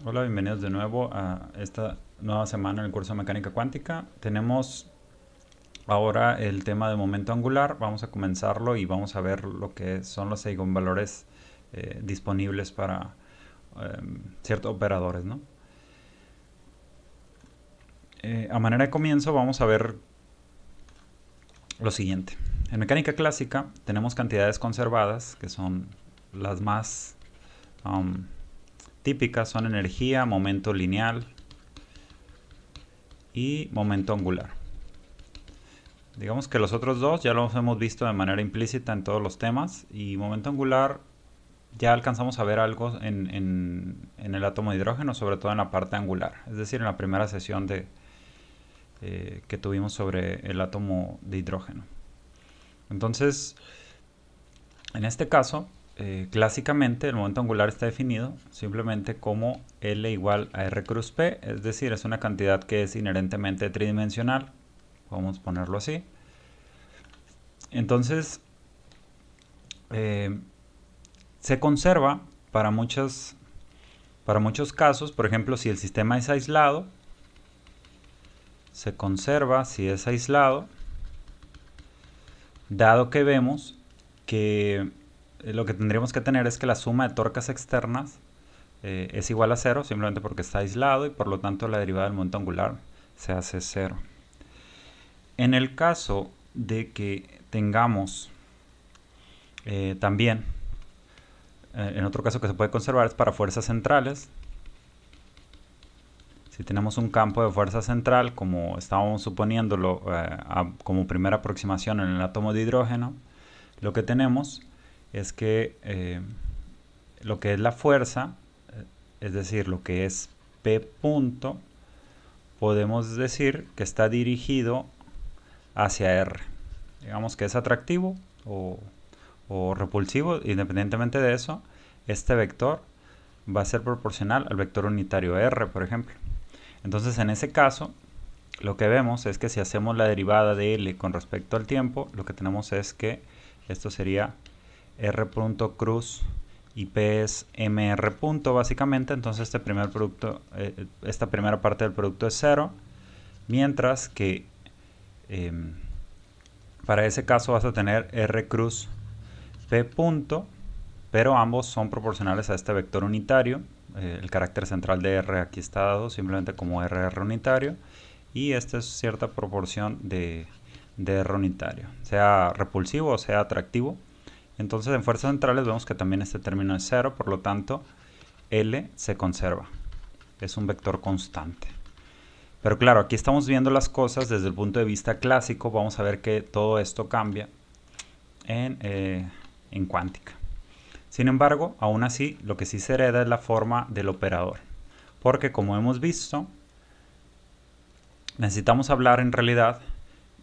Hola, bienvenidos de nuevo a esta nueva semana en el curso de mecánica cuántica. Tenemos ahora el tema de momento angular. Vamos a comenzarlo y vamos a ver lo que son los eigenvalores disponibles para ciertos operadores, ¿no? A manera de comienzo vamos a ver lo siguiente. En mecánica clásica tenemos cantidades conservadas, que son las más um, típicas, son energía, momento lineal y momento angular. Digamos que los otros dos ya los hemos visto de manera implícita en todos los temas, y momento angular ya alcanzamos a ver algo en el átomo de hidrógeno, sobre todo en la parte angular, es decir, en la primera sesión que tuvimos sobre el átomo de hidrógeno. Entonces, en este caso, clásicamente el momento angular está definido simplemente como L igual a R cruz P, es decir, es una cantidad que es inherentemente tridimensional, vamos a ponerlo así. Entonces, se conserva para muchos casos. Por ejemplo, si el sistema es aislado, se conserva si es aislado, dado que vemos que lo que tendríamos que tener es que la suma de torcas externas es igual a cero, simplemente porque está aislado, y por lo tanto la derivada del momento angular se hace cero. En el caso de que tengamos también, en otro caso que se puede conservar es para fuerzas centrales. Si tenemos un campo de fuerza central, como estábamos suponiéndolo como primera aproximación en el átomo de hidrógeno, lo que tenemos es que lo que es la fuerza, es decir, lo que es P punto, podemos decir que está dirigido hacia R. Digamos que es atractivo o repulsivo. Independientemente de eso, este vector va a ser proporcional al vector unitario R, por ejemplo. Entonces, en ese caso, lo que vemos es que si hacemos la derivada de L con respecto al tiempo, lo que tenemos es que esto sería R punto cruz y P es MR punto, básicamente. Entonces este primer producto, esta primera parte del producto es cero, mientras que para ese caso vas a tener R cruz P punto, pero ambos son proporcionales a este vector unitario. El carácter central de R aquí está dado simplemente como RR unitario, y esta es cierta proporción de R unitario, sea repulsivo o sea atractivo. Entonces en fuerzas centrales vemos que también este término es cero, por lo tanto L se conserva, es un vector constante. Pero claro, aquí estamos viendo las cosas desde el punto de vista clásico. Vamos a ver que todo esto cambia en cuántica. Sin embargo, aún así, lo que sí se hereda es la forma del operador, porque como hemos visto, necesitamos hablar en realidad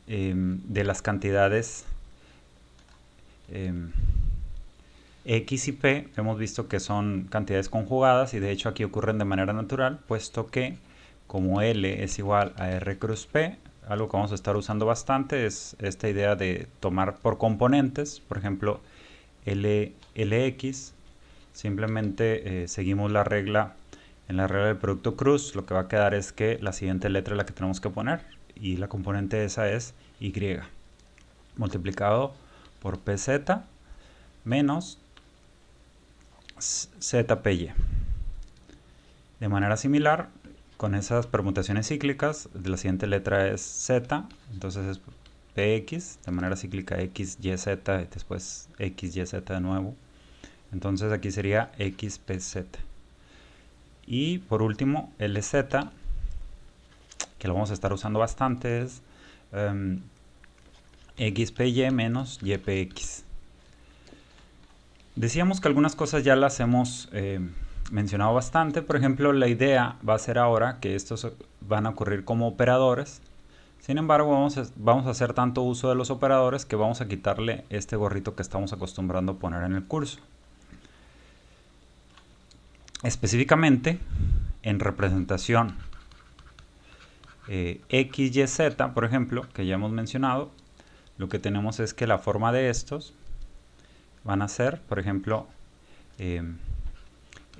de las cantidades X y P. Hemos visto que son cantidades conjugadas, y de hecho aquí ocurren de manera natural, puesto que como L es igual a R cruz P, algo que vamos a estar usando bastante es esta idea de tomar por componentes. Por ejemplo, Lx, simplemente seguimos la regla. En la regla del producto cruz, lo que va a quedar es que la siguiente letra es la que tenemos que poner, y la componente esa es Y, multiplicado por PZ menos ZPY. De manera similar, con esas permutaciones cíclicas, la siguiente letra es Z, entonces es PX, de manera cíclica XYZ, y después XYZ de nuevo. Entonces aquí sería XPZ. Y por último, LZ, que lo vamos a estar usando bastante, es XPY menos YPX. Decíamos que algunas cosas ya las hemos mencionado bastante. Por ejemplo, la idea va a ser ahora que estos van a ocurrir como operadores. Sin embargo, vamos a hacer tanto uso de los operadores que vamos a quitarle este gorrito que estamos acostumbrando a poner en el curso. Específicamente, en representación X, Y, Z, por ejemplo, que ya hemos mencionado, lo que tenemos es que la forma de estos van a ser, por ejemplo,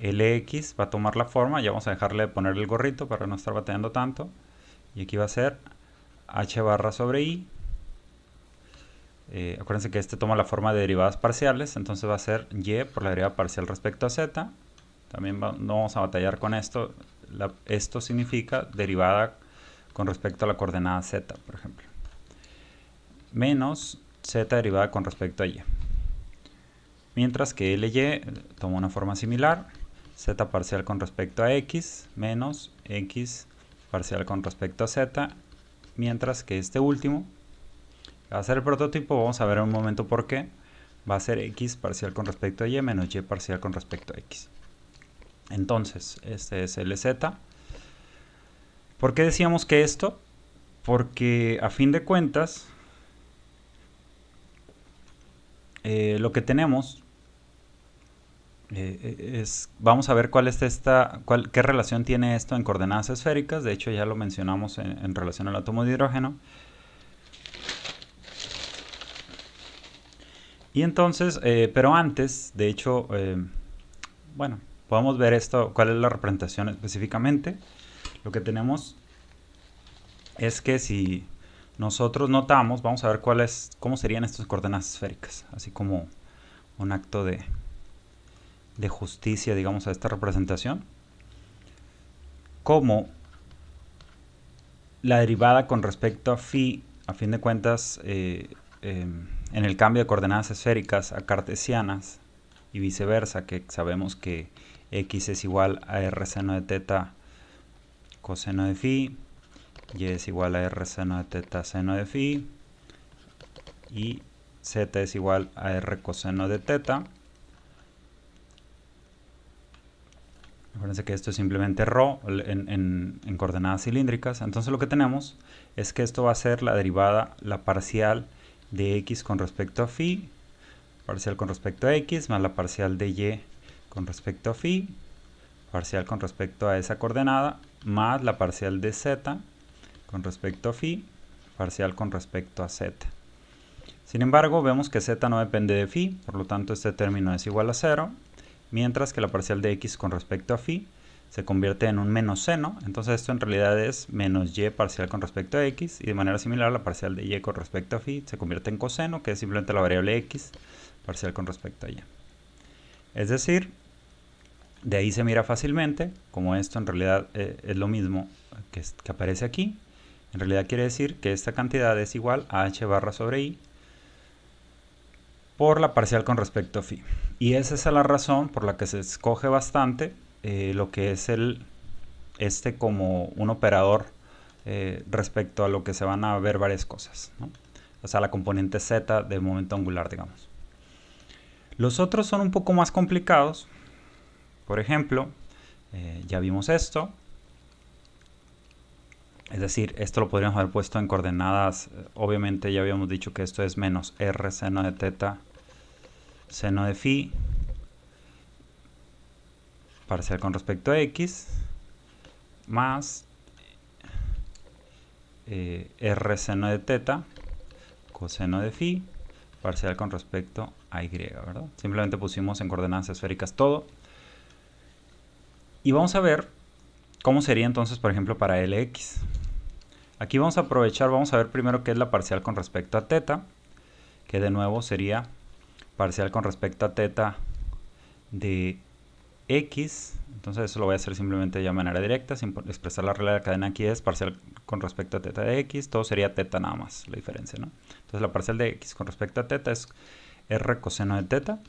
Lx va a tomar la forma, ya vamos a dejarle de poner el gorrito para no estar batallando tanto. Y aquí va a ser h barra sobre i. Acuérdense que este toma la forma de derivadas parciales, entonces va a ser y por la derivada parcial respecto a z. También no vamos a batallar con esto. Esto significa derivada con respecto a la coordenada z, por ejemplo. Menos z derivada con respecto a y. Mientras que ly toma una forma similar, z parcial con respecto a x menos x parcial con respecto a z, mientras que este último va a ser el prototipo, vamos a ver en un momento por qué, va a ser x parcial con respecto a y menos y parcial con respecto a x. Entonces, este es Lz. ¿Por qué decíamos que esto? Porque a fin de cuentas, lo que tenemos vamos a ver qué relación tiene esto en coordenadas esféricas. De hecho, ya lo mencionamos en relación al átomo de hidrógeno. Y entonces, pero antes, de hecho, bueno, podemos ver esto, cuál es la representación específicamente. Lo que tenemos es que si nosotros notamos, vamos a ver cómo serían estas coordenadas esféricas, así como un acto de justicia, digamos, a esta representación. Como la derivada con respecto a phi, a fin de cuentas, en el cambio de coordenadas esféricas a cartesianas y viceversa, que sabemos que x es igual a r seno de teta coseno de phi, y es igual a r seno de teta seno de phi, y z es igual a r coseno de teta. Acuérdense que esto es simplemente ρ en coordenadas cilíndricas. Entonces lo que tenemos es que esto va a ser la derivada, la parcial de x con respecto a phi, parcial con respecto a x, más la parcial de y con respecto a phi, parcial con respecto a esa coordenada, más la parcial de z con respecto a phi, parcial con respecto a z. Sin embargo, vemos que z no depende de phi, por lo tanto este término es igual a 0, mientras que la parcial de x con respecto a phi se convierte en un menos seno, entonces esto en realidad es menos y parcial con respecto a x, y de manera similar la parcial de y con respecto a phi se convierte en coseno, que es simplemente la variable x parcial con respecto a y. Es decir, de ahí se mira fácilmente, como esto en realidad es lo mismo que aparece aquí, en realidad quiere decir que esta cantidad es igual a h barra sobre i por la parcial con respecto a phi. Y esa es la razón por la que se escoge bastante lo que es este como un operador respecto a lo que se van a ver varias cosas, ¿no? O sea, la componente z de momento angular, digamos. Los otros son un poco más complicados. Por ejemplo, ya vimos esto. Es decir, esto lo podríamos haber puesto en coordenadas. Obviamente ya habíamos dicho que esto es menos r seno de teta seno de phi parcial con respecto a x más r seno de teta coseno de phi parcial con respecto a y, ¿verdad? Simplemente pusimos en coordenadas esféricas todo. Y vamos a ver cómo sería entonces, por ejemplo, para Lx. Aquí vamos a aprovechar, vamos a ver primero qué es la parcial con respecto a teta, que de nuevo sería parcial con respecto a teta de x. Entonces eso lo voy a hacer simplemente de manera directa, sin expresar la regla de la cadena. Aquí es parcial con respecto a teta de x, todo sería teta nada más, la diferencia, ¿no? Entonces la parcial de x con respecto a teta es r coseno de teta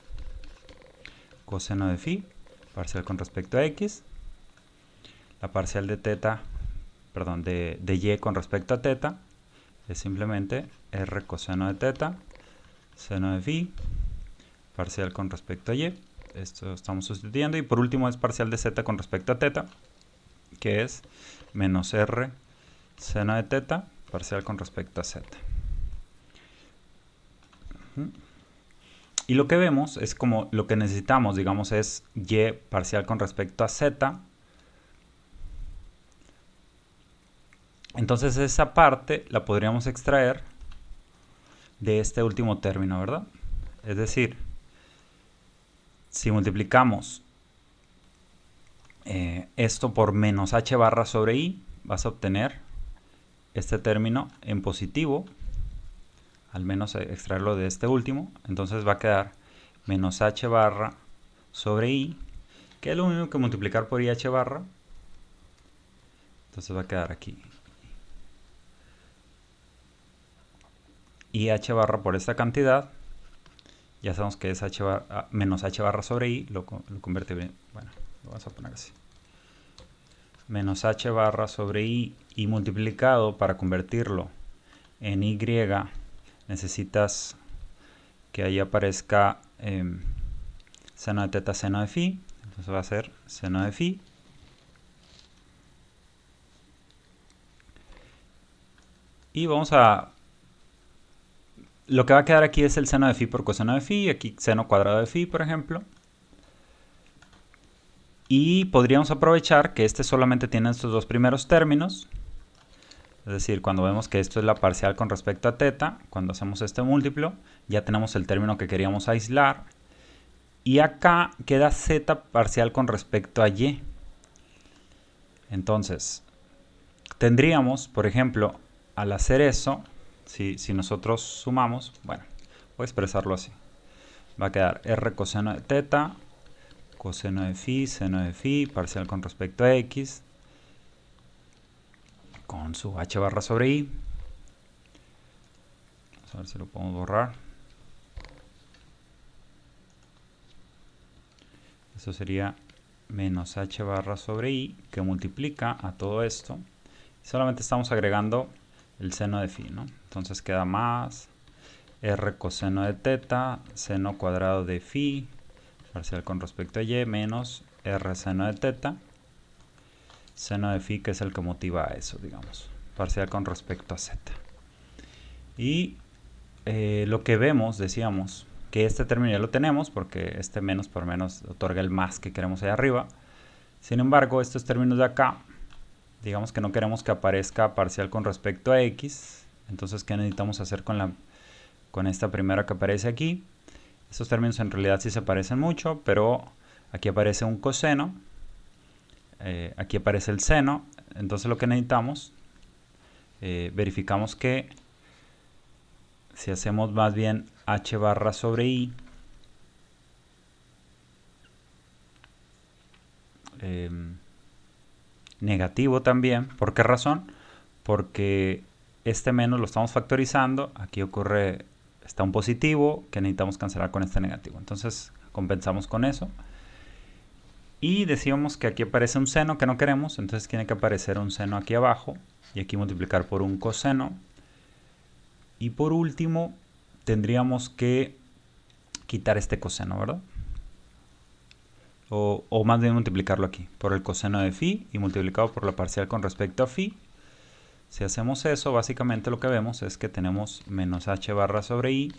coseno de phi parcial con respecto a x. La parcial de teta, perdón, de y con respecto a teta es simplemente r coseno de teta seno de phi parcial con respecto a y. Esto estamos sustituyendo. Y por último es parcial de z con respecto a teta, que es menos r seno de teta parcial con respecto a z. Y lo que vemos es como lo que necesitamos, digamos, es y parcial con respecto a z. Entonces esa parte la podríamos extraer de este último término, ¿verdad? Es decir, si multiplicamos esto por menos h barra sobre i, vas a obtener este término en positivo, al menos extraerlo de este último. Entonces va a quedar menos h barra sobre i, que es lo mismo que multiplicar por ih barra. Entonces va a quedar aquí ih barra por esta cantidad. Ya sabemos que es h barra, menos h barra sobre i, lo convierte bien. Bueno, lo vamos a poner así. Menos h barra sobre i, y multiplicado para convertirlo en y, necesitas que ahí aparezca seno de teta, seno de phi. Entonces va a ser seno de phi. Y vamos a... Lo que va a quedar aquí es el seno de phi por coseno de phi. Aquí seno cuadrado de phi, por ejemplo. Y podríamos aprovechar que este solamente tiene estos dos primeros términos. Es decir, cuando vemos que esto es la parcial con respecto a teta, cuando hacemos este múltiplo, ya tenemos el término que queríamos aislar. Y acá queda z parcial con respecto a y. Entonces, tendríamos, por ejemplo, al hacer eso, si nosotros sumamos, bueno, voy a expresarlo así. Va a quedar r coseno de teta, coseno de phi, seno de phi, parcial con respecto a x, con su h barra sobre i. Vamos a ver si lo podemos borrar. Eso sería menos h barra sobre i, que multiplica a todo esto. Solamente estamos agregando el seno de phi, ¿no? Entonces queda más r coseno de teta, seno cuadrado de phi, parcial con respecto a y, menos r seno de teta, seno de phi, que es el que motiva a eso, digamos, parcial con respecto a z. Y lo que vemos, decíamos, que este término ya lo tenemos, porque este menos por menos otorga el más que queremos ahí arriba. Sin embargo, estos términos de acá, digamos que no queremos que aparezca parcial con respecto a x. Entonces, ¿qué necesitamos hacer con esta primera que aparece aquí? Estos términos en realidad sí se parecen mucho, pero aquí aparece un coseno, aquí aparece el seno. Entonces lo que necesitamos, verificamos que si hacemos más bien h barra sobre i, negativo también. ¿Por qué razón? Porque este menos lo estamos factorizando, aquí ocurre, está un positivo que necesitamos cancelar con este negativo. Entonces compensamos con eso. Y decíamos que aquí aparece un seno que no queremos, entonces tiene que aparecer un seno aquí abajo y aquí multiplicar por un coseno. Y por último tendríamos que quitar este coseno, ¿verdad? O más bien multiplicarlo aquí por el coseno de phi y multiplicado por la parcial con respecto a phi. Si hacemos eso, básicamente lo que vemos es que tenemos menos h barra sobre i,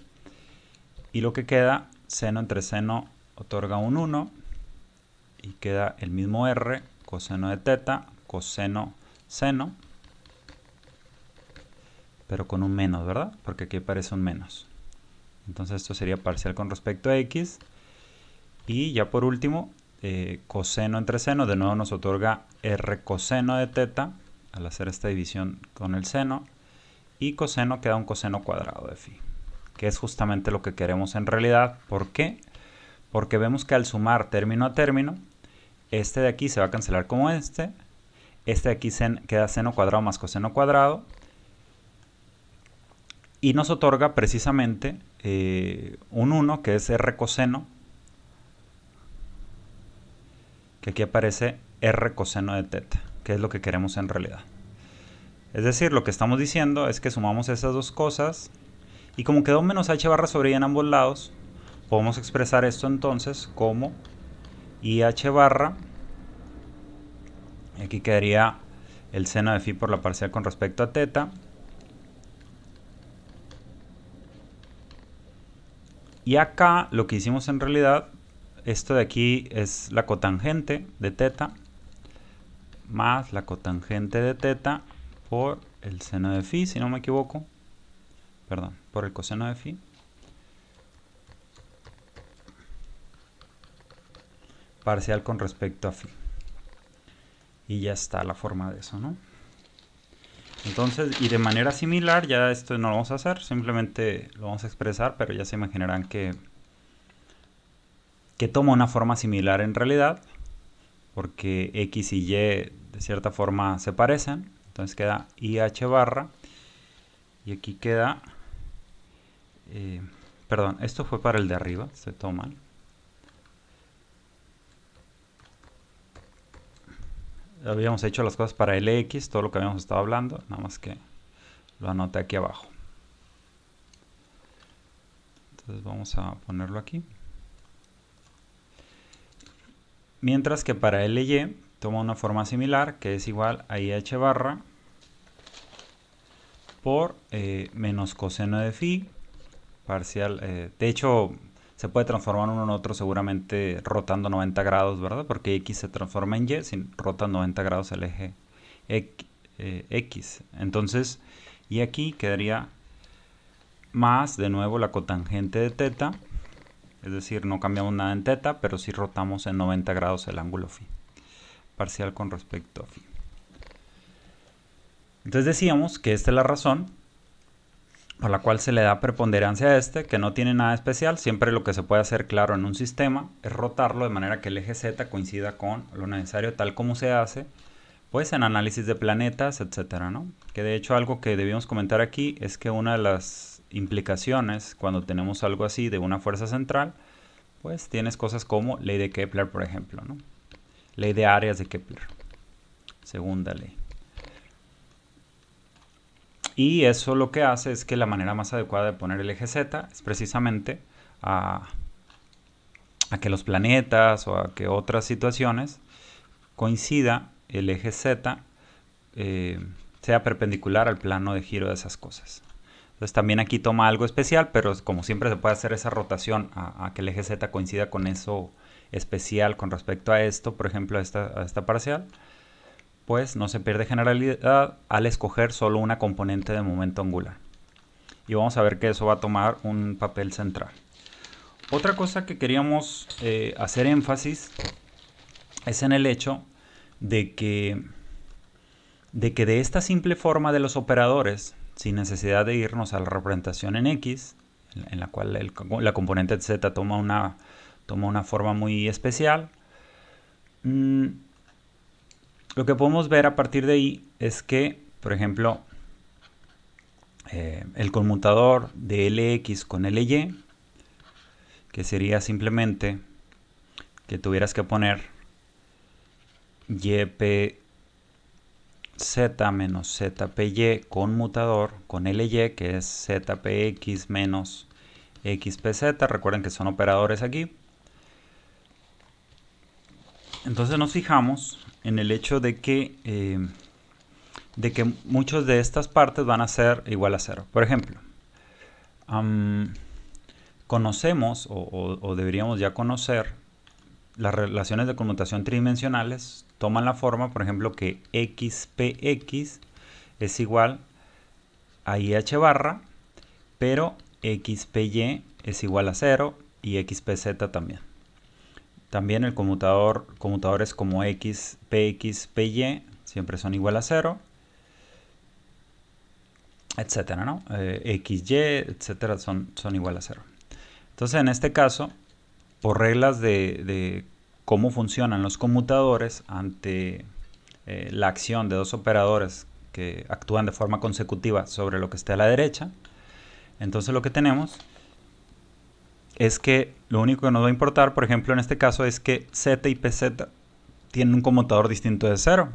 y lo que queda, seno entre seno otorga un 1, y queda el mismo r, coseno de teta, coseno seno, pero con un menos, ¿verdad? Porque aquí aparece un menos. Entonces esto sería parcial con respecto a x. Y ya por último, coseno entre seno, de nuevo nos otorga r coseno de teta, al hacer esta división con el seno, y coseno queda un coseno cuadrado de phi, que es justamente lo que queremos en realidad. ¿Por qué? Porque vemos que al sumar término a término, este de aquí se va a cancelar como este de aquí queda seno cuadrado más coseno cuadrado, y nos otorga precisamente un 1, que es r coseno, que aquí aparece r coseno de teta, que es lo que queremos en realidad. Es decir, lo que estamos diciendo es que sumamos esas dos cosas, y como quedó menos h barra sobre i en ambos lados, podemos expresar esto entonces como ih barra, y aquí quedaría el seno de phi por la parcial con respecto a teta, y acá lo que hicimos en realidad, esto de aquí es la cotangente de teta más la cotangente de teta por el seno de phi, si no me equivoco, perdón, por el coseno de phi, parcial con respecto a phi. y ya está la forma de eso, ¿no? Entonces, y de manera similar, ya esto no lo vamos a hacer, simplemente lo vamos a expresar, pero ya se imaginarán que toma una forma similar en realidad, porque X y Y de cierta forma se parecen. Entonces queda IH barra, y aquí queda, perdón, esto fue para el de arriba, estoy todo mal. Habíamos hecho las cosas para LX, todo lo que habíamos estado hablando, nada más que lo anoté aquí abajo. Entonces vamos a ponerlo aquí. Mientras que para LY toma una forma similar, que es igual a IH barra por menos coseno de phi parcial. De hecho, se puede transformar uno en otro seguramente rotando 90 grados, ¿verdad? Porque X se transforma en Y si rota 90 grados el eje X. Entonces, y aquí quedaría más, de nuevo, la cotangente de teta. Es decir, no cambiamos nada en teta, pero sí rotamos en 90 grados el ángulo phi. Parcial con respecto a phi. Entonces decíamos que esta es la razón por la cual se le da preponderancia a este, que no tiene nada especial. Siempre lo que se puede hacer claro en un sistema es rotarlo de manera que el eje Z coincida con lo necesario, tal como se hace pues en análisis de planetas, etcétera, ¿no? Que de hecho algo que debíamos comentar aquí es que una de las implicaciones cuando tenemos algo así de una fuerza central, pues tienes cosas como ley de Kepler, por ejemplo, ¿no? Ley de áreas de Kepler, segunda ley. Y eso lo que hace es que la manera más adecuada de poner el eje Z es precisamente a que los planetas o a que otras situaciones coincida el eje Z sea perpendicular al plano de giro de esas cosas. Entonces también aquí toma algo especial, pero como siempre se puede hacer esa rotación a que el eje Z coincida con eso especial con respecto a esto, por ejemplo a esta parcial, pues no se pierde generalidad al escoger solo una componente de momento angular. Y vamos a ver que eso va a tomar un papel central. Otra cosa que queríamos hacer énfasis es en el hecho de que de esta simple forma de los operadores, sin necesidad de irnos a la representación en X, en la cual la componente Z toma una forma muy especial, lo que podemos ver a partir de ahí es que, por ejemplo, el conmutador de Lx con Ly, que sería simplemente que tuvieras que poner YP Z menos ZPY conmutador con LY, que es ZPX menos XPZ. Recuerden que son operadores aquí. Entonces nos fijamos en el hecho de que muchas de estas partes van a ser igual a 0. Por ejemplo, conocemos o deberíamos ya conocer las relaciones de conmutación tridimensionales. Toman la forma, por ejemplo, que XPX es igual a IH barra, pero XPY es igual a 0 y XPZ también. También el conmutadores como XPX, PY siempre son igual a 0, etcétera, ¿no? XY, etcétera, son igual a 0. Entonces, en este caso, por reglas de cómo funcionan los conmutadores ante la acción de dos operadores que actúan de forma consecutiva sobre lo que esté a la derecha, entonces lo que tenemos es que lo único que nos va a importar, por ejemplo, en este caso, es que Z y PZ tienen un conmutador distinto de 0.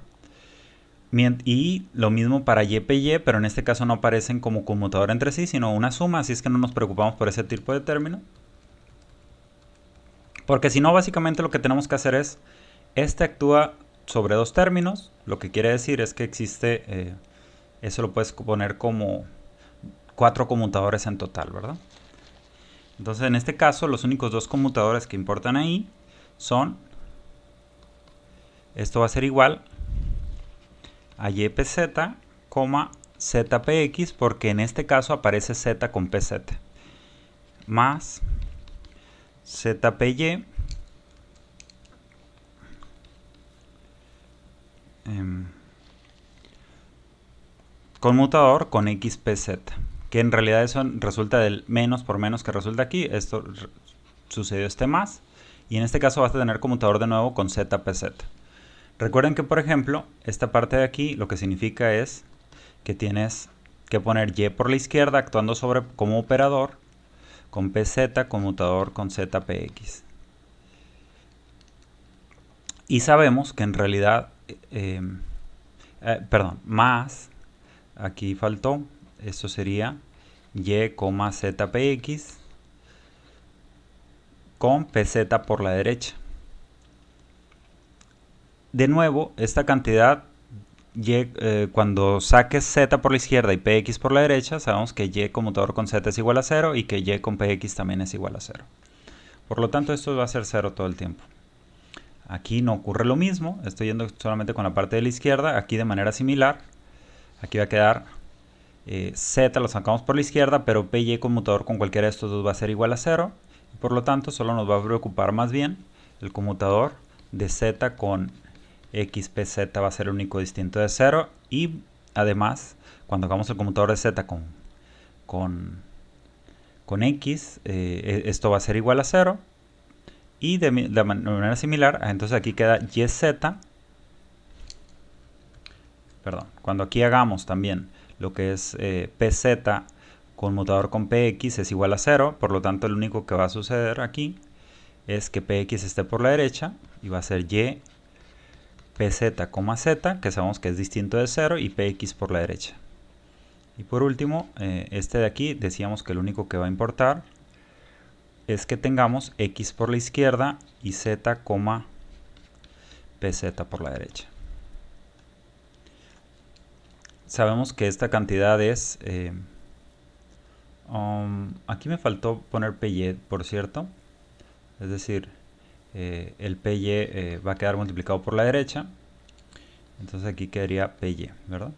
Y lo mismo para YPY, pero en este caso no aparecen como conmutador entre sí, sino una suma, así es que no nos preocupamos por ese tipo de término. Porque si no, básicamente lo que tenemos que hacer es, este actúa sobre dos términos, lo que quiere decir es que existe, eso lo puedes poner como 4 conmutadores en total, ¿verdad? Entonces en este caso los únicos dos conmutadores que importan ahí son, esto va a ser igual a YPZ, ZPX, porque en este caso aparece Z con PZ, más ZPY conmutador con xpz, que en realidad eso resulta del menos por menos que resulta aquí. Esto sucedió este más, y en este caso vas a tener conmutador de nuevo con zpz. Recuerden que, por ejemplo, esta parte de aquí lo que significa es que tienes que poner y por la izquierda actuando sobre como operador con pz, conmutador con zpx. Y sabemos que en realidad, perdón, más, aquí faltó, esto sería y, zpx con pz por la derecha. De nuevo, esta cantidad, cuando saques z por la izquierda y px por la derecha, sabemos que y conmutador con z es igual a 0 y que y con px también es igual a 0. Por lo tanto, esto va a ser 0 todo el tiempo. Aquí no ocurre lo mismo, estoy yendo solamente con la parte de la izquierda. Aquí de manera similar, aquí va a quedar z lo sacamos por la izquierda, pero p y conmutador con cualquiera de estos dos va a ser igual a 0. Y por lo tanto, solo nos va a preocupar más bien el conmutador de z con xpz va a ser el único distinto de 0. Y además, cuando hagamos el conmutador de z con x, esto va a ser igual a 0. Y de manera similar, entonces aquí queda yz, perdón, cuando aquí hagamos también lo que es pz conmutador con px es igual a 0, por lo tanto el único que va a suceder aquí es que px esté por la derecha y va a ser y pz, z, que sabemos que es distinto de 0, y px por la derecha. Y por último, este de aquí decíamos que el único que va a importar es que tengamos x por la izquierda y z, pz por la derecha. Sabemos que esta cantidad es... aquí me faltó poner py, por cierto. Es decir, el py va a quedar multiplicado por la derecha. Entonces aquí quedaría py, ¿verdad?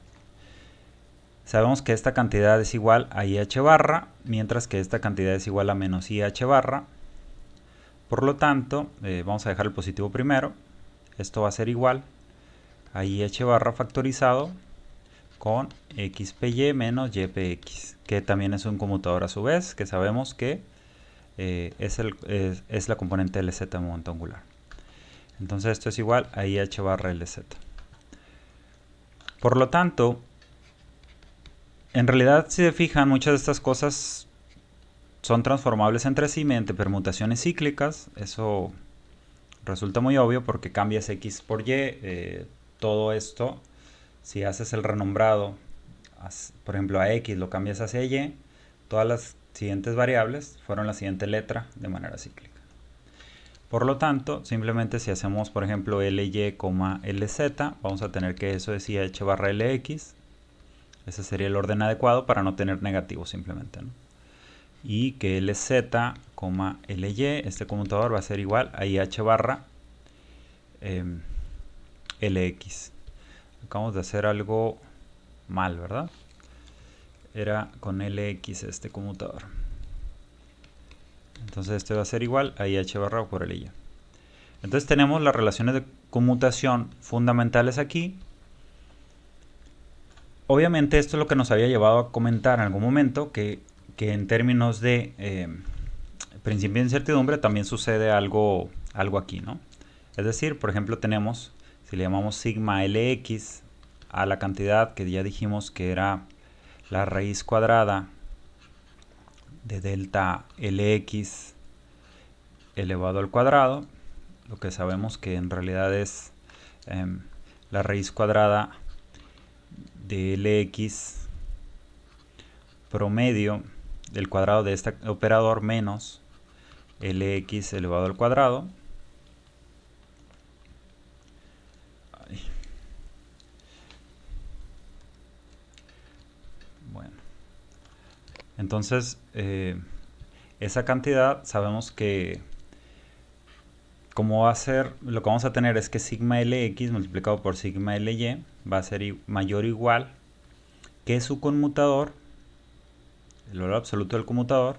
Sabemos que esta cantidad es igual a IH barra, mientras que esta cantidad es igual a menos IH barra. Por lo tanto, vamos a dejar el positivo primero. Esto va a ser igual a IH barra factorizado con xpy menos ypx, que también es un conmutador a su vez, que sabemos que es la componente LZ de momento angular. Entonces esto es igual a IH barra LZ. Por lo tanto, en realidad, si se fijan, muchas de estas cosas son transformables entre sí mediante permutaciones cíclicas. Eso resulta muy obvio porque cambias x por y. Todo esto, si haces el renombrado, por ejemplo a x lo cambias hacia y, todas las siguientes variables fueron la siguiente letra de manera cíclica. Por lo tanto, simplemente si hacemos, por ejemplo, ly, lz, vamos a tener que eso es ih barra lx. Ese sería el orden adecuado para no tener negativos simplemente, ¿no? Y que lz, ly, este conmutador va a ser igual a ih barra lx. Acabamos de hacer algo mal, ¿verdad? Era con lx este conmutador. Entonces este va a ser igual a ih barra por ly. Entonces tenemos las relaciones de conmutación fundamentales aquí. Obviamente esto es lo que nos había llevado a comentar en algún momento que en términos de principio de incertidumbre también sucede algo aquí, ¿no? Es decir, por ejemplo, tenemos, si le llamamos sigma lx a la cantidad que ya dijimos que era la raíz cuadrada de delta lx elevado al cuadrado, lo que sabemos que en realidad es la raíz cuadrada de lx promedio del cuadrado de este operador menos lx elevado al cuadrado. Bueno, entonces esa cantidad sabemos que como va a ser, lo que vamos a tener es que sigma lx multiplicado por sigma ly va a ser mayor o igual que su conmutador, el valor absoluto del conmutador,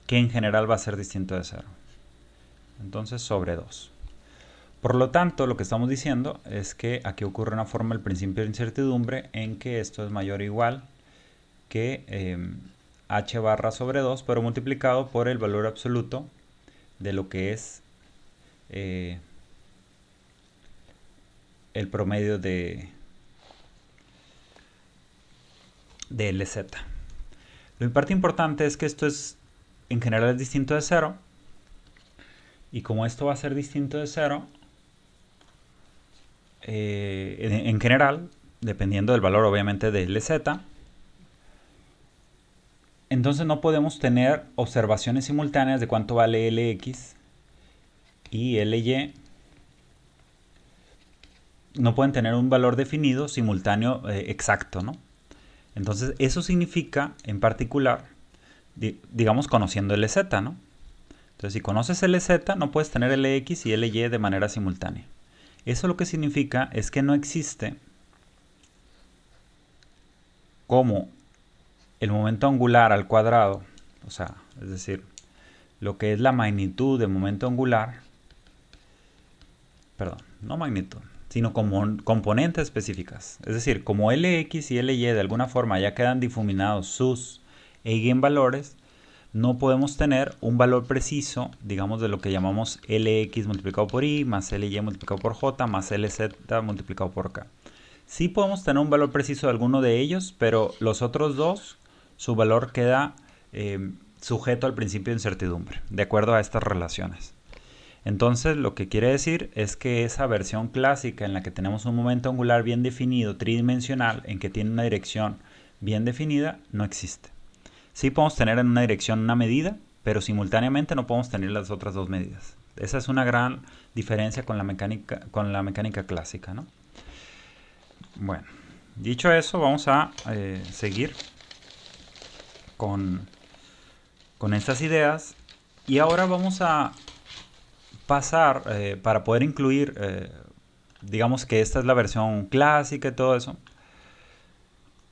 que en general va a ser distinto de 0. Entonces sobre 2. Por lo tanto, lo que estamos diciendo es que aquí ocurre una forma del principio de incertidumbre en que esto es mayor o igual que h barra sobre 2, pero multiplicado por el valor absoluto de lo que es el promedio de LZ. Lo parte importante es que esto es en general es distinto de 0, y como esto va a ser distinto de 0, en general, dependiendo del valor obviamente de LZ, entonces no podemos tener observaciones simultáneas de cuánto vale Lx y Ly. No pueden tener un valor definido simultáneo exacto, ¿no? Entonces eso significa, en particular, digamos conociendo LZ, ¿no? Entonces si conoces LZ, no puedes tener Lx y Ly de manera simultánea. Eso lo que significa es que no existe como el momento angular al cuadrado, o sea, es decir, lo que es la magnitud del momento angular, perdón, no magnitud, sino como componentes específicas. Es decir, como Lx y Ly de alguna forma ya quedan difuminados sus eigenvalores, no podemos tener un valor preciso, digamos, de lo que llamamos Lx multiplicado por i, más Ly multiplicado por j, más Lz multiplicado por k. Sí podemos tener un valor preciso de alguno de ellos, pero los otros dos, su valor queda sujeto al principio de incertidumbre, de acuerdo a estas relaciones. Entonces, lo que quiere decir es que esa versión clásica en la que tenemos un momento angular bien definido, tridimensional, en que tiene una dirección bien definida, no existe. Sí podemos tener en una dirección una medida, pero simultáneamente no podemos tener las otras dos medidas. Esa es una gran diferencia con la mecánica clásica, ¿no? Bueno, dicho eso, vamos a seguir con estas ideas, y ahora vamos a pasar, para poder incluir, digamos que esta es la versión clásica y todo eso,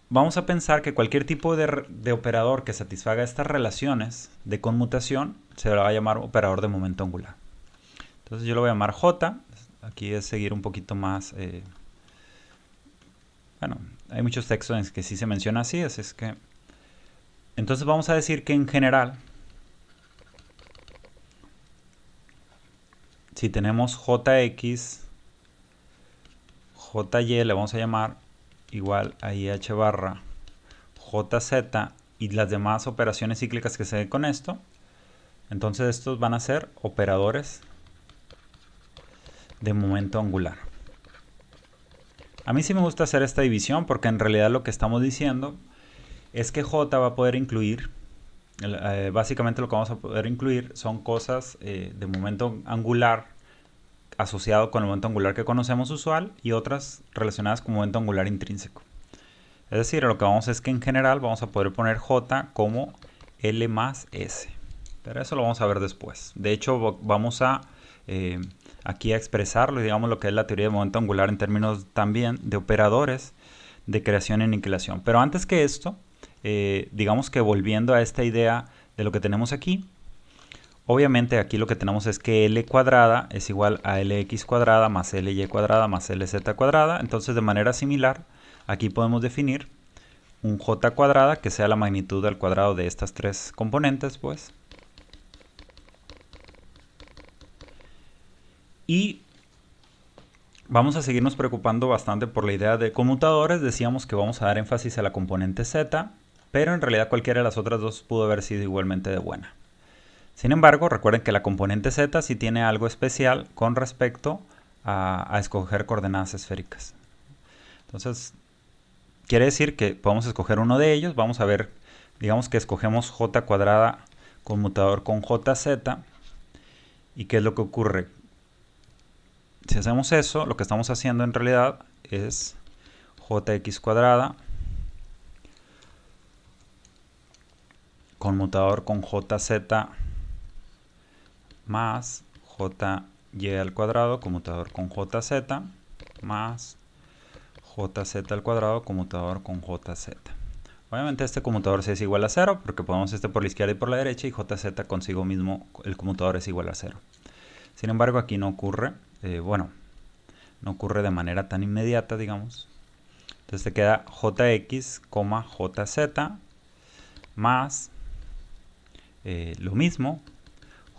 vamos a pensar que cualquier tipo de operador que satisfaga estas relaciones de conmutación se le va a llamar operador de momento angular. Entonces yo lo voy a llamar J. Aquí es seguir un poquito más. Bueno, hay muchos textos en que sí se menciona así, así es que. Entonces vamos a decir que en general, si tenemos Jx, Jy le vamos a llamar igual a IH barra JZ y las demás operaciones cíclicas que se den con esto, entonces estos van a ser operadores de momento angular. A mí sí me gusta hacer esta división porque en realidad lo que estamos diciendo es que J va a poder incluir, básicamente lo que vamos a poder incluir son cosas de momento angular asociado con el momento angular que conocemos usual y otras relacionadas con momento angular intrínseco. Es decir, lo que vamos es que en general vamos a poder poner J como L más S. Pero eso lo vamos a ver después. De hecho, vamos a aquí a expresarlo, digamos, lo que es la teoría de momento angular en términos también de operadores de creación y aniquilación. Pero antes que esto, digamos que volviendo a esta idea de lo que tenemos aquí, obviamente aquí lo que tenemos es que L cuadrada es igual a Lx cuadrada más Ly cuadrada más Lz cuadrada. Entonces, de manera similar, aquí podemos definir un J cuadrada que sea la magnitud al cuadrado de estas tres componentes, pues. Y vamos a seguirnos preocupando bastante por la idea de conmutadores. Decíamos que vamos a dar énfasis a la componente Z, pero en realidad cualquiera de las otras dos pudo haber sido igualmente de buena. Sin embargo, recuerden que la componente Z sí tiene algo especial con respecto a escoger coordenadas esféricas. Entonces, quiere decir que podemos escoger uno de ellos. Vamos a ver, digamos que escogemos J cuadrada conmutador con JZ. ¿Y qué es lo que ocurre? Si hacemos eso, lo que estamos haciendo en realidad es Jx cuadrada conmutador con JZ más Jy al cuadrado conmutador con JZ más JZ al cuadrado conmutador con JZ. Obviamente este conmutador sí es igual a 0 porque ponemos este por la izquierda y por la derecha, y JZ consigo mismo el conmutador es igual a 0. Sin embargo, aquí no ocurre bueno, no ocurre de manera tan inmediata, digamos. Entonces te queda jx, jz más lo mismo,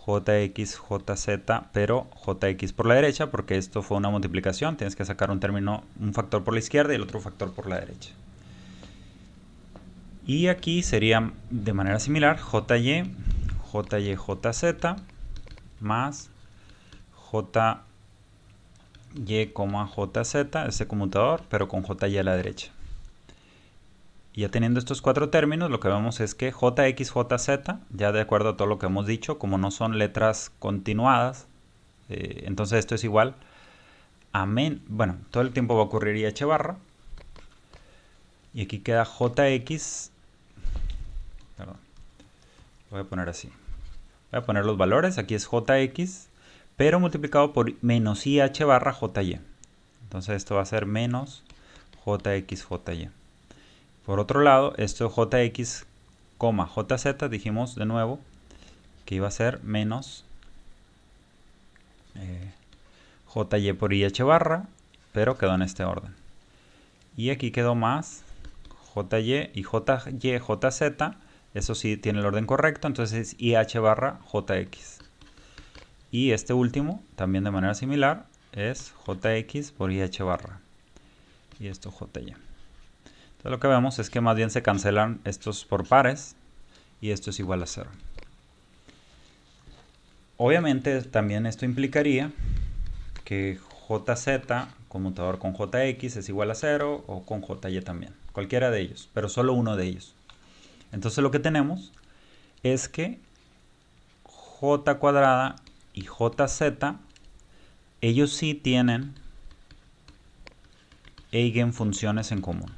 jx, jz, pero jx por la derecha, porque esto fue una multiplicación, tienes que sacar un término, un factor por la izquierda y el otro factor por la derecha. Y aquí sería de manera similar jy, jz más jy, jz, ese conmutador, pero con jy a la derecha. Y ya teniendo estos cuatro términos, lo que vemos es que jx, jz, ya de acuerdo a todo lo que hemos dicho, como no son letras continuadas, entonces esto es igual a bueno, todo el tiempo va a ocurrir IH barra. Y aquí queda jx, perdón, lo voy a poner así. Voy a poner los valores, aquí es jx, pero multiplicado por menos IH barra jy. Entonces esto va a ser menos jx, jy. Por otro lado, esto jx, jz, dijimos de nuevo que iba a ser menos jy por IH barra, pero quedó en este orden. Y aquí quedó más jy y jz, eso sí tiene el orden correcto, entonces es IH barra jx. Y este último, también de manera similar, es jx por IH barra. Y esto jy. Entonces lo que vemos es que más bien se cancelan estos por pares y esto es igual a 0. Obviamente también esto implicaría que jz, conmutador con jx, es igual a 0 o con jy también. Cualquiera de ellos, pero solo uno de ellos. Entonces lo que tenemos es que j cuadrada y jz, ellos sí tienen eigenfunciones en común.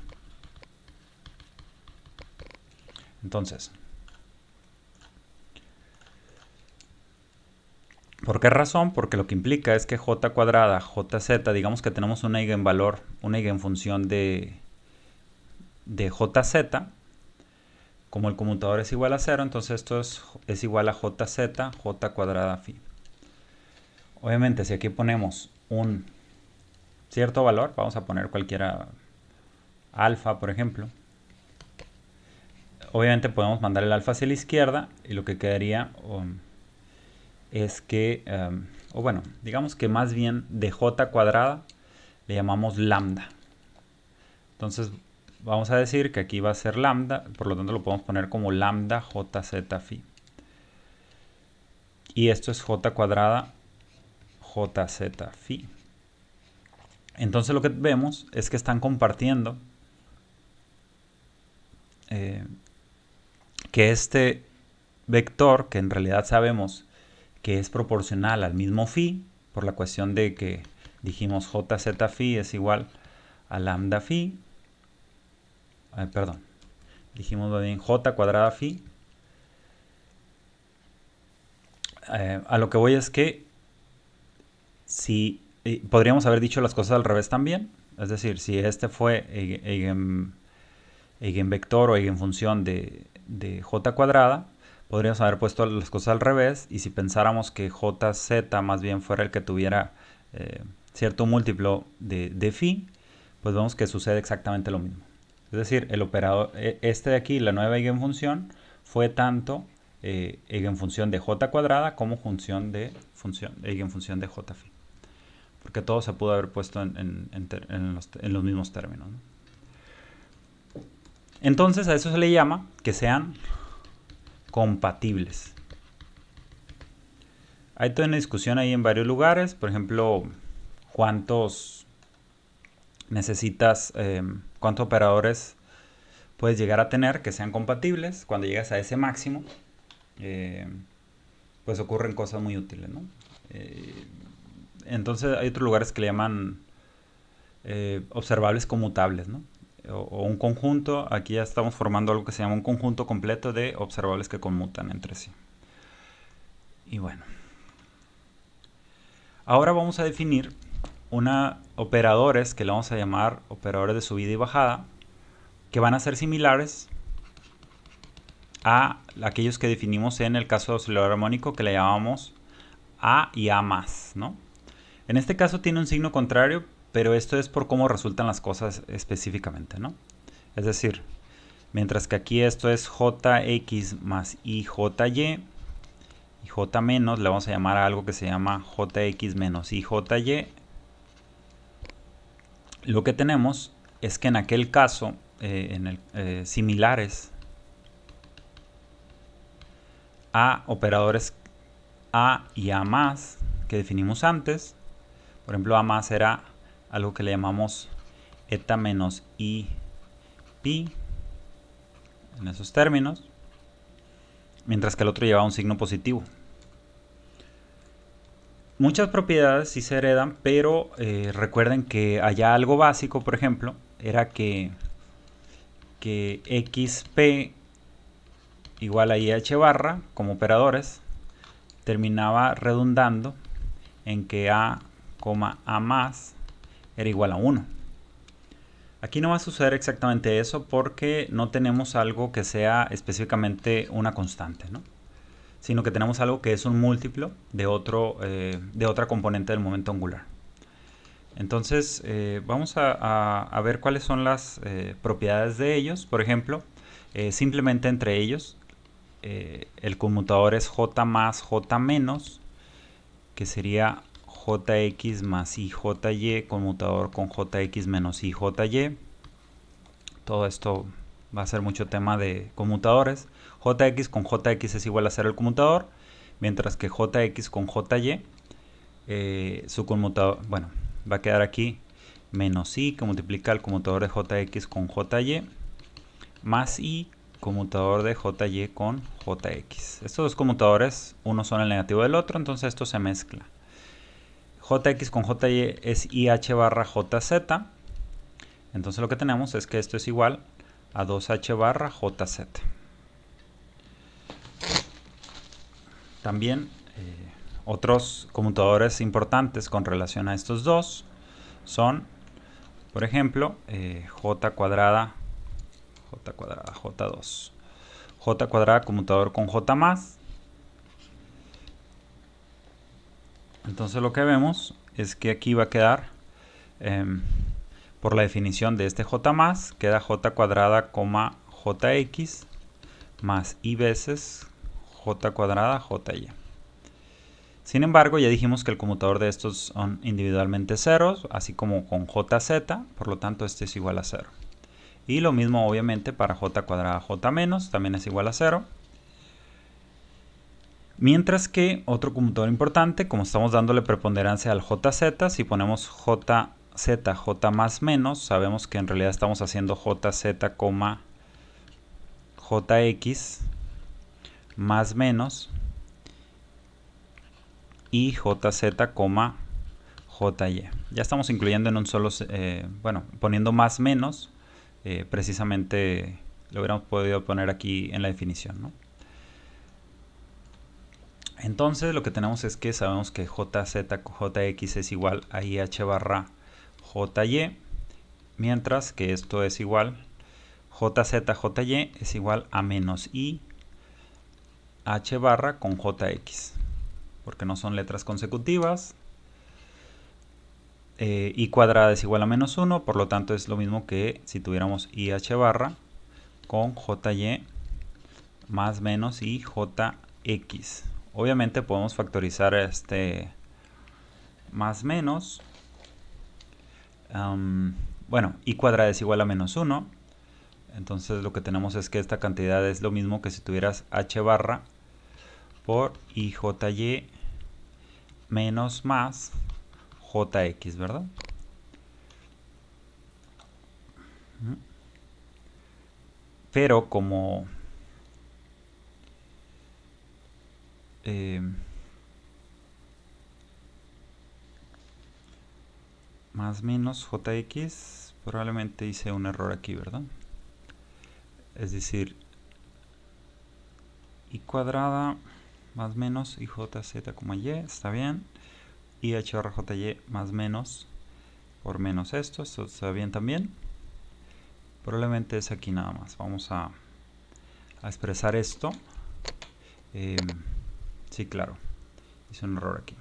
Entonces, ¿por qué razón? Porque lo que implica es que j cuadrada, jz, digamos que tenemos un eigenvalor, una eigenfunción de jz, como el conmutador es igual a 0, entonces esto es igual a jz, j cuadrada phi. Obviamente, si aquí ponemos un cierto valor, vamos a poner cualquiera, alfa, por ejemplo. Obviamente podemos mandar el alfa hacia la izquierda y lo que quedaría es que, o bueno, digamos que más bien de j cuadrada le llamamos lambda. Entonces vamos a decir que aquí va a ser lambda, por lo tanto lo podemos poner como lambda jz phi. Y esto es j cuadrada jz phi. Entonces lo que vemos es que están compartiendo que este vector, que en realidad sabemos que es proporcional al mismo phi, por la cuestión de que dijimos jz phi es igual a lambda phi, perdón, dijimos bien j cuadrada phi. A lo que voy es que si podríamos haber dicho las cosas al revés también, es decir, si este fue eigenvector o eigenfunción de j cuadrada, podríamos haber puesto las cosas al revés, y si pensáramos que jz más bien fuera el que tuviera cierto múltiplo de phi, pues vemos que sucede exactamente lo mismo. Es decir, el operador, este de aquí, la nueva eigenfunción, fue tanto eigenfunción de j cuadrada como eigenfunción de j phi. Porque todo se pudo haber puesto en los mismos términos, ¿no? Entonces a eso se le llama que sean compatibles. Hay toda una discusión ahí en varios lugares. Por ejemplo, cuántos necesitas, cuántos operadores puedes llegar a tener que sean compatibles. Cuando llegas a ese máximo, pues ocurren cosas muy útiles, ¿no? Entonces hay otros lugares que le llaman observables conmutables, ¿no? O un conjunto. Aquí ya estamos formando algo que se llama un conjunto completo de observables que conmutan entre sí. Y bueno, ahora vamos a definir operadores que le vamos a llamar operadores de subida y bajada, que van a ser similares a aquellos que definimos en el caso oscilador armónico, que le llamamos A y A más, ¿no? En este caso tiene un signo contrario, pero esto es por cómo resultan las cosas específicamente, ¿no? Es decir, mientras que aquí esto es jx más ij, y j menos le vamos a llamar a algo que se llama jx menos ij, lo que tenemos es que en aquel caso, similares a operadores a y a más que definimos antes, por ejemplo, a más era algo que le llamamos eta menos i pi en esos términos, mientras que el otro llevaba un signo positivo. Muchas propiedades sí se heredan, pero recuerden que allá algo básico, por ejemplo, era que xp igual a ih barra como operadores terminaba redundando en que a, a más era igual a 1. Aquí no va a suceder exactamente eso porque no tenemos algo que sea específicamente una constante, ¿no? Sino que tenemos algo que es un múltiplo de otra componente del momento angular. Entonces vamos a ver cuáles son las propiedades de ellos. Por ejemplo, simplemente entre ellos el conmutador es j más j menos, que sería jx más ij conmutador con jx menos ij. Todo esto va a ser mucho tema de conmutadores. Jx con jx es igual a 0 el conmutador, mientras que jx con jy, su conmutador, bueno, va a quedar aquí menos i que multiplica el conmutador de jx con jy, más i conmutador de jy con jx. Estos dos conmutadores, uno son el negativo del otro, entonces esto se mezcla. Jx con jy es ih barra jz. Entonces lo que tenemos es que esto es igual a 2h barra jz. También otros conmutadores importantes con relación a estos dos son, por ejemplo, j cuadrada, j2. J cuadrada conmutador con j más. Entonces lo que vemos es que aquí va a quedar, por la definición de este j más, queda j cuadrada, jx más i veces j cuadrada jy. Sin embargo, ya dijimos que el conmutador de estos son individualmente ceros, así como con jz, por lo tanto este es igual a 0. Y lo mismo obviamente para j cuadrada j menos, también es igual a 0. Mientras que otro conmutador importante, como estamos dándole preponderancia al jz, si ponemos j más menos, sabemos que en realidad estamos haciendo jz, jx más menos y jz, jy. Ya estamos incluyendo en un solo, bueno, poniendo más menos, precisamente lo hubiéramos podido poner aquí en la definición, ¿no? Entonces lo que tenemos es que sabemos que jz, jx es igual a ih barra jy, mientras que esto es igual, jz, jy es igual a menos i h barra con jx, porque no son letras consecutivas. I cuadrada es igual a menos 1, por lo tanto es lo mismo que si tuviéramos ih barra con jy más menos i jx. Obviamente podemos factorizar este más menos. Bueno, i cuadrada es igual a menos 1. Entonces lo que tenemos es que esta cantidad es lo mismo que si tuvieras h barra por ij menos más jx, ¿verdad? Pero como más menos jx, probablemente hice un error aquí, ¿verdad? Es decir, i cuadrada más menos i jz, y, está bien. Y h barra jy más menos por menos esto está bien también. Probablemente es aquí nada más. Vamos a expresar esto. Sí, claro, hice un error aquí.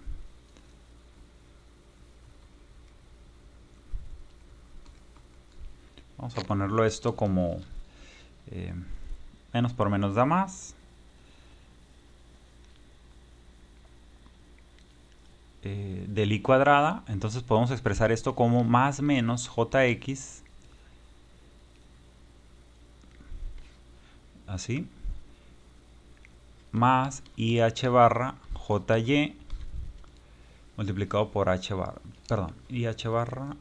Vamos a ponerlo esto como menos por menos da más. Del i cuadrada. Entonces podemos expresar esto como más menos jx. Así. Más ih barra jy multiplicado por h barra. Perdón, ih barra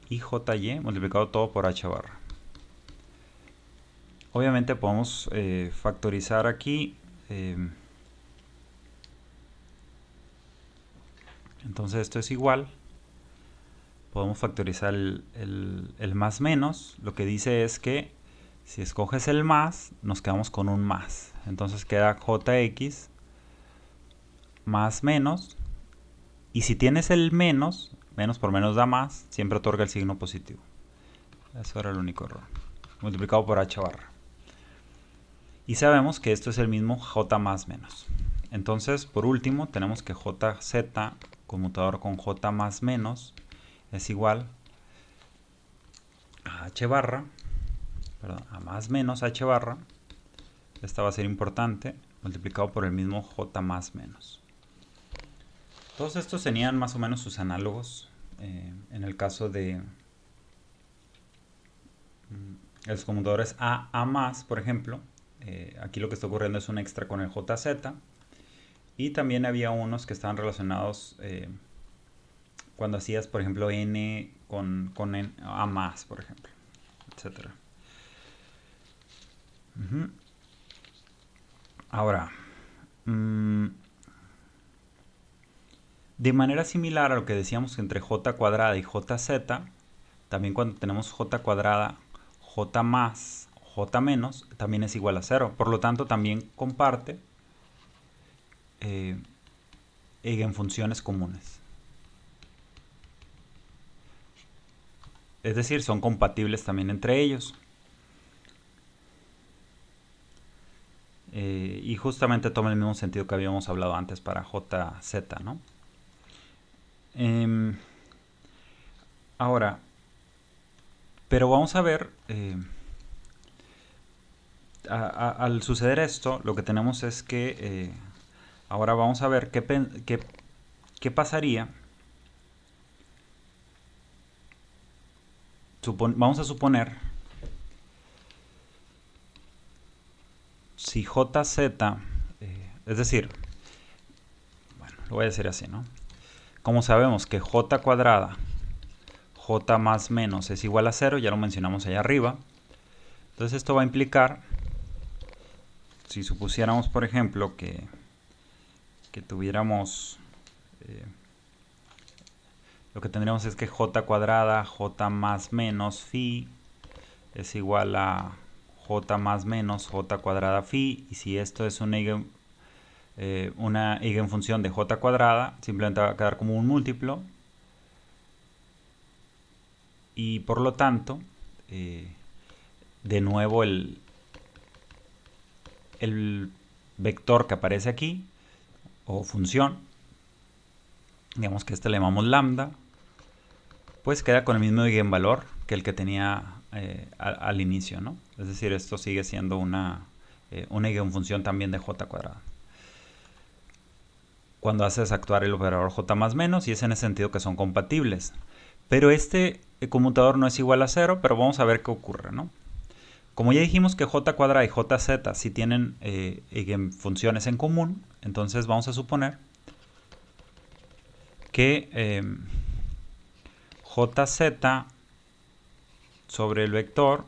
y jy multiplicado todo por h barra. Obviamente podemos factorizar aquí. Entonces esto es igual. Podemos factorizar el más menos. Lo que dice es que si escoges el más, nos quedamos con un más. Entonces queda jx más menos. Y si tienes el menos, menos por menos da más, siempre otorga el signo positivo. Eso era el único error. Multiplicado por h barra. Y sabemos que esto es el mismo j más menos. Entonces, por último, tenemos que jz conmutador con j más menos es igual a h barra, perdón, a más menos h barra. Esta va a ser importante, multiplicado por el mismo j más menos. Todos estos tenían más o menos sus análogos. En el caso de los conmutadores a más, por ejemplo, aquí lo que está ocurriendo es un extra con el jz. Y también había unos que estaban relacionados cuando hacías, por ejemplo, n con n, a más, por ejemplo, etc. Ahora, de manera similar a lo que decíamos entre j cuadrada y jz, también cuando tenemos j cuadrada, j más, j menos, también es igual a 0. Por lo tanto, también comparte eigenfunciones comunes. Es decir, son compatibles también entre ellos. Y justamente toma el mismo sentido que habíamos hablado antes para jz, ¿no? Ahora, pero vamos a ver, al suceder esto, lo que tenemos es que ahora vamos a ver qué pasaría. Vamos a suponer si jz, es decir, bueno, lo voy a decir así, ¿no? Como sabemos que j cuadrada, j más menos es igual a 0, ya lo mencionamos allá arriba. Entonces esto va a implicar, si supusiéramos, por ejemplo, que tuviéramos, lo que tendríamos es que j cuadrada, j más menos phi es igual a j más menos j cuadrada phi, y si esto es una eigenfunción de j cuadrada, simplemente va a quedar como un múltiplo, y por lo tanto, de nuevo el vector que aparece aquí, o función, digamos que este le llamamos lambda, pues queda con el mismo eigenvalor que el que tenía al inicio, ¿no? Es decir, esto sigue siendo una eigenfunción también de j cuadrada. Cuando haces actuar el operador j más menos, y es en ese sentido que son compatibles. Pero este conmutador no es igual a 0, pero vamos a ver qué ocurre, ¿no? Como ya dijimos que j cuadrada y jz sí tienen eigenfunciones en común, entonces vamos a suponer que jz sobre el vector,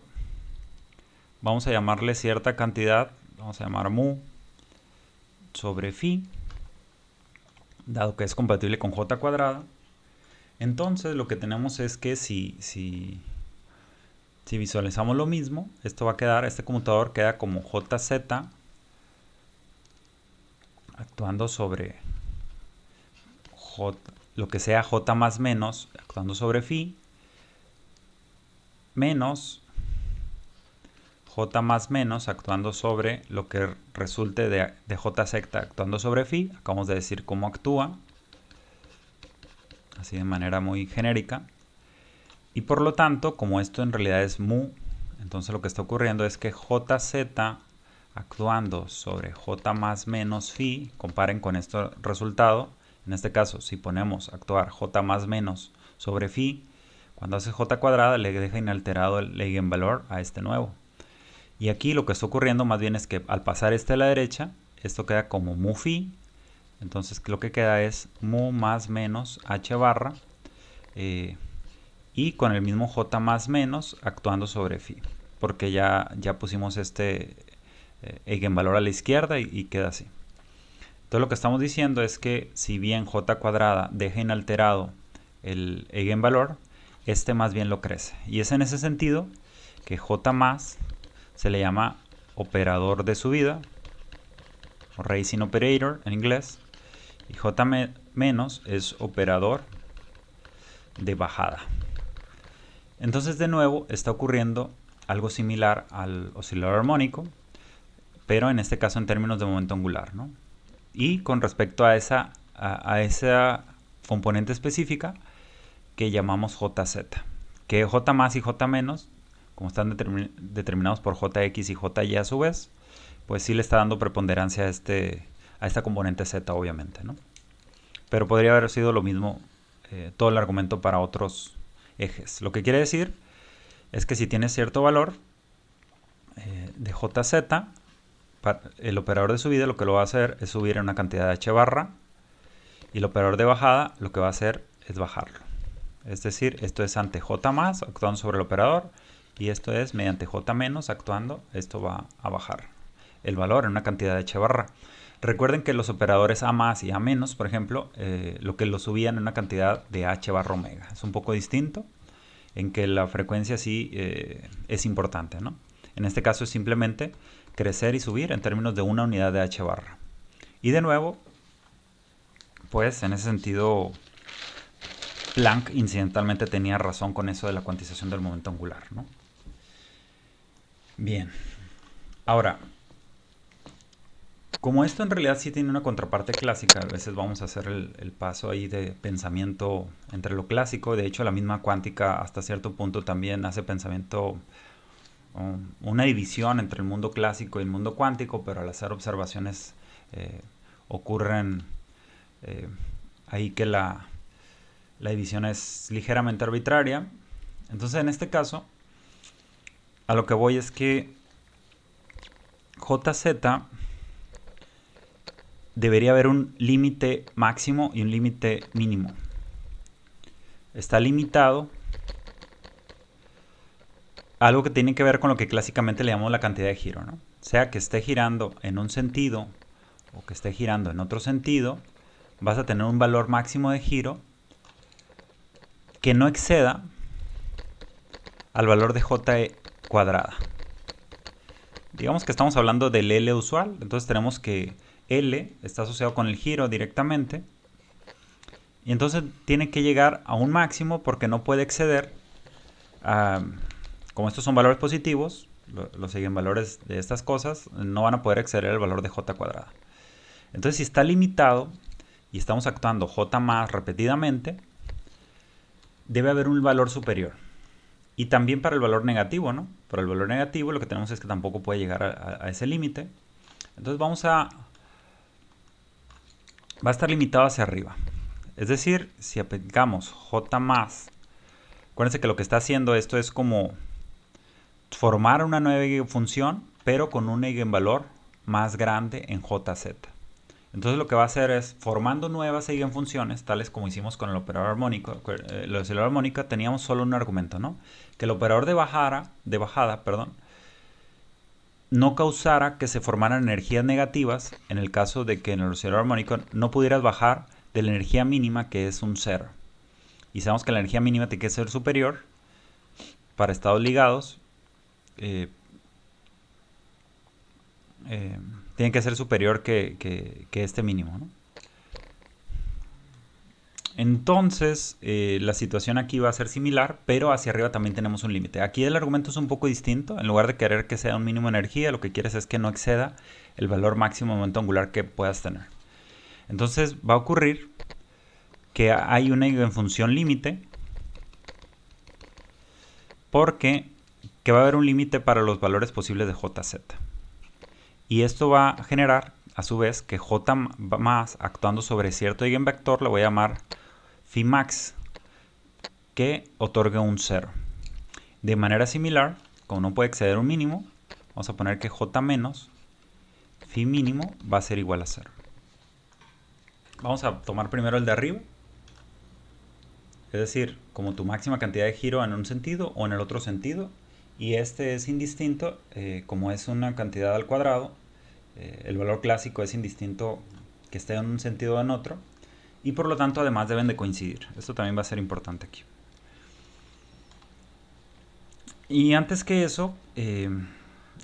vamos a llamarle cierta cantidad, vamos a llamar mu, sobre phi, dado que es compatible con j cuadrada. Entonces lo que tenemos es que si visualizamos lo mismo, esto va a quedar, este conmutador queda como jz actuando sobre lo que sea j más menos actuando sobre phi, menos j más menos actuando sobre lo que resulte de jz actuando sobre phi. Acabamos de decir cómo actúa, así de manera muy genérica. Y por lo tanto, como esto en realidad es mu Entonces lo que está ocurriendo es que JZ actuando sobre J más menos phi, comparen con este resultado. En este caso, si ponemos actuar J más menos sobre phi, cuando hace J cuadrada le deja inalterado el eigenvalor a este nuevo. Y aquí lo que está ocurriendo más bien es que al pasar este a la derecha, esto queda como mu phi. Entonces lo que queda es mu más menos h barra y con el mismo j más menos actuando sobre phi. Porque ya pusimos este eigenvalor a la izquierda y queda así. Entonces lo que estamos diciendo es que si bien j cuadrada deja inalterado el eigenvalor, este más bien lo crece. Y es en ese sentido que j más se le llama operador de subida, o raising operator en inglés, y j menos es operador de bajada. Entonces de nuevo está ocurriendo algo similar al oscilador armónico, pero en este caso en términos de momento angular, ¿no? Y con respecto a esa componente específica que llamamos JZ, que J más y J menos, como están determinados por JX y JY a su vez, pues sí le está dando preponderancia a esta componente Z, obviamente, ¿no? Pero podría haber sido lo mismo todo el argumento para otros ejes. Lo que quiere decir es que si tienes cierto valor de JZ, el operador de subida lo que lo va a hacer es subir en una cantidad de h barra, y el operador de bajada lo que va a hacer es bajarlo. Es decir, esto es ante j más actuando sobre el operador, y esto es mediante j menos actuando, esto va a bajar el valor en una cantidad de h barra. Recuerden que los operadores a más y a menos, por ejemplo, lo que lo subían en una cantidad de h barra omega. Es un poco distinto, en que la frecuencia sí es importante, ¿no? En este caso es simplemente crecer y subir en términos de una unidad de h barra. Y de nuevo, pues en ese sentido, Planck incidentalmente tenía razón con eso de la cuantización del momento angular, ¿no? Bien. Ahora, como esto en realidad sí tiene una contraparte clásica, a veces vamos a hacer el paso ahí de pensamiento entre lo clásico. De hecho, la misma cuántica hasta cierto punto también hace pensamiento, una división entre el mundo clásico y el mundo cuántico, pero al hacer observaciones ocurren ahí que la división es ligeramente arbitraria. Entonces, en este caso, a lo que voy es que JZ debería haber un límite máximo y un límite mínimo. Está limitado a algo que tiene que ver con lo que clásicamente le llamamos la cantidad de giro, ¿no? Sea que esté girando en un sentido o que esté girando en otro sentido, vas a tener un valor máximo de giro que no exceda al valor de j cuadrada. Digamos que estamos hablando del L usual, entonces tenemos que L está asociado con el giro directamente, y entonces tiene que llegar a un máximo porque no puede exceder, como estos son valores positivos, los eigenvalores de estas cosas no van a poder exceder el valor de j cuadrada. Entonces si está limitado y estamos actuando j más repetidamente, debe haber un valor superior. Y también para el valor negativo, ¿no? Para el valor negativo lo que tenemos es que tampoco puede llegar a ese límite. Entonces va a estar limitado hacia arriba. Es decir, si aplicamos j más, acuérdense que lo que está haciendo esto es como formar una nueva función, pero con un eigenvalor más grande en jz. Entonces lo que va a hacer es, formando nuevas eigenfunciones, tales como hicimos con el operador armónico, la osciladora armónica teníamos solo un argumento, ¿no? Que el operador de bajada, no causara que se formaran energías negativas en el caso de que en el oscilador armónico no pudieras bajar de la energía mínima, que es un 0. Y sabemos que la energía mínima tiene que ser superior para estados ligados. Tiene que ser superior que este mínimo, ¿no? Entonces, la situación aquí va a ser similar, pero hacia arriba también tenemos un límite. Aquí el argumento es un poco distinto. En lugar de querer que sea un mínimo de energía, lo que quieres es que no exceda el valor máximo de momento angular que puedas tener. Entonces, va a ocurrir que hay una eigenfunción límite, porque que va a haber un límite para los valores posibles de JZ. Y esto va a generar, a su vez, que J más, actuando sobre cierto eigenvector, le voy a llamar phi max, que otorgue un 0. De manera similar, como no puede exceder un mínimo, vamos a poner que J menos phi mínimo va a ser igual a 0. Vamos a tomar primero el de arriba. Es decir, como tu máxima cantidad de giro en un sentido o en el otro sentido. Y este es indistinto, como es una cantidad al cuadrado, el valor clásico es indistinto que esté en un sentido o en otro. Y por lo tanto además deben de coincidir. Esto también va a ser importante aquí. Y antes que eso,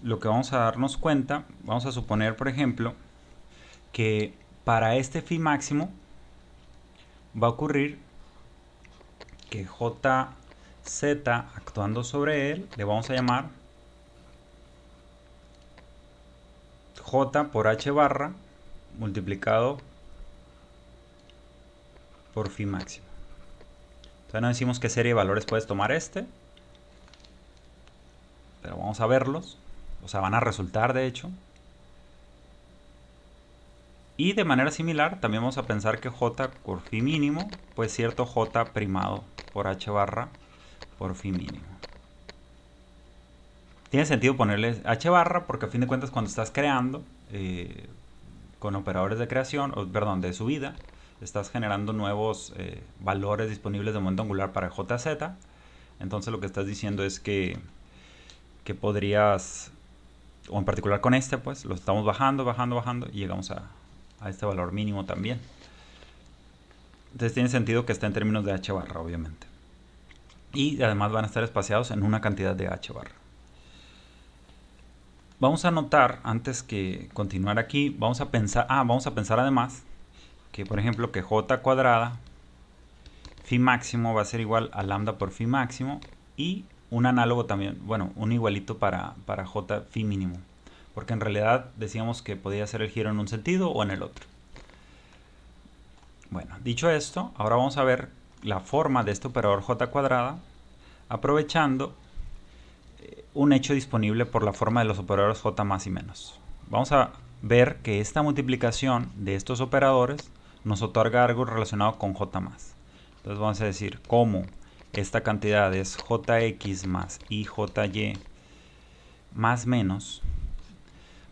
lo que vamos a darnos cuenta, vamos a suponer, por ejemplo, que para este phi máximo va a ocurrir que JZ actuando sobre él le vamos a llamar J por H barra multiplicado por phi máximo. Entonces no decimos qué serie de valores puedes tomar este, pero vamos a verlos. O sea, van a resultar de hecho. Y de manera similar también vamos a pensar que J por phi mínimo, pues cierto J primado por H barra por phi mínimo. Tiene sentido ponerle H barra porque a fin de cuentas cuando estás creando con operadores de creación, perdón, de subida, estás generando nuevos valores disponibles de momento angular para JZ. Entonces lo que estás diciendo es que podrías, o en particular con este, pues lo estamos bajando y llegamos a este valor mínimo también. Entonces tiene sentido que esté en términos de H barra, obviamente. Y además van a estar espaciados en una cantidad de H barra. Vamos a notar, antes que continuar aquí, vamos a pensar además que, por ejemplo, que J cuadrada phi máximo va a ser igual a lambda por phi máximo y un análogo también, bueno, un igualito para J phi mínimo. Porque en realidad decíamos que podía ser el giro en un sentido o en el otro. Bueno, dicho esto, ahora vamos a ver la forma de este operador J cuadrada aprovechando un hecho disponible por la forma de los operadores J más y menos. Vamos a ver que esta multiplicación de estos operadores nos otorga algo relacionado con J más. Entonces vamos a decir como esta cantidad es Jx más IJy más menos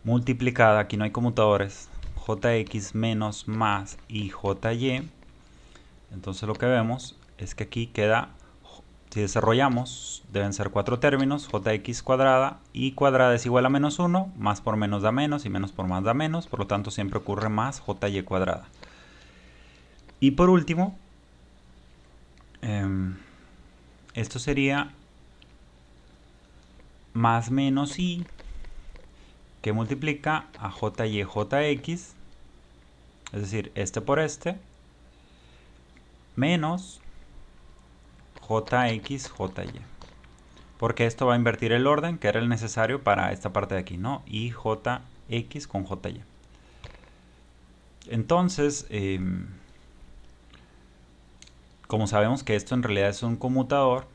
multiplicada, aquí no hay conmutadores, Jx menos más IJy. Entonces lo que vemos es que aquí queda, si desarrollamos, deben ser 4 términos, Jx cuadrada, y cuadrada es igual a menos 1, más por menos da menos, y menos por más da menos, por lo tanto siempre ocurre más Jy cuadrada. Y por último, esto sería más menos i, que multiplica a Jy Jx, es decir, este por este, menos Jx Jy. Porque esto va a invertir el orden que era el necesario para esta parte de aquí, ¿no? Y Jx con Jy. Entonces, como sabemos que esto en realidad es un conmutador,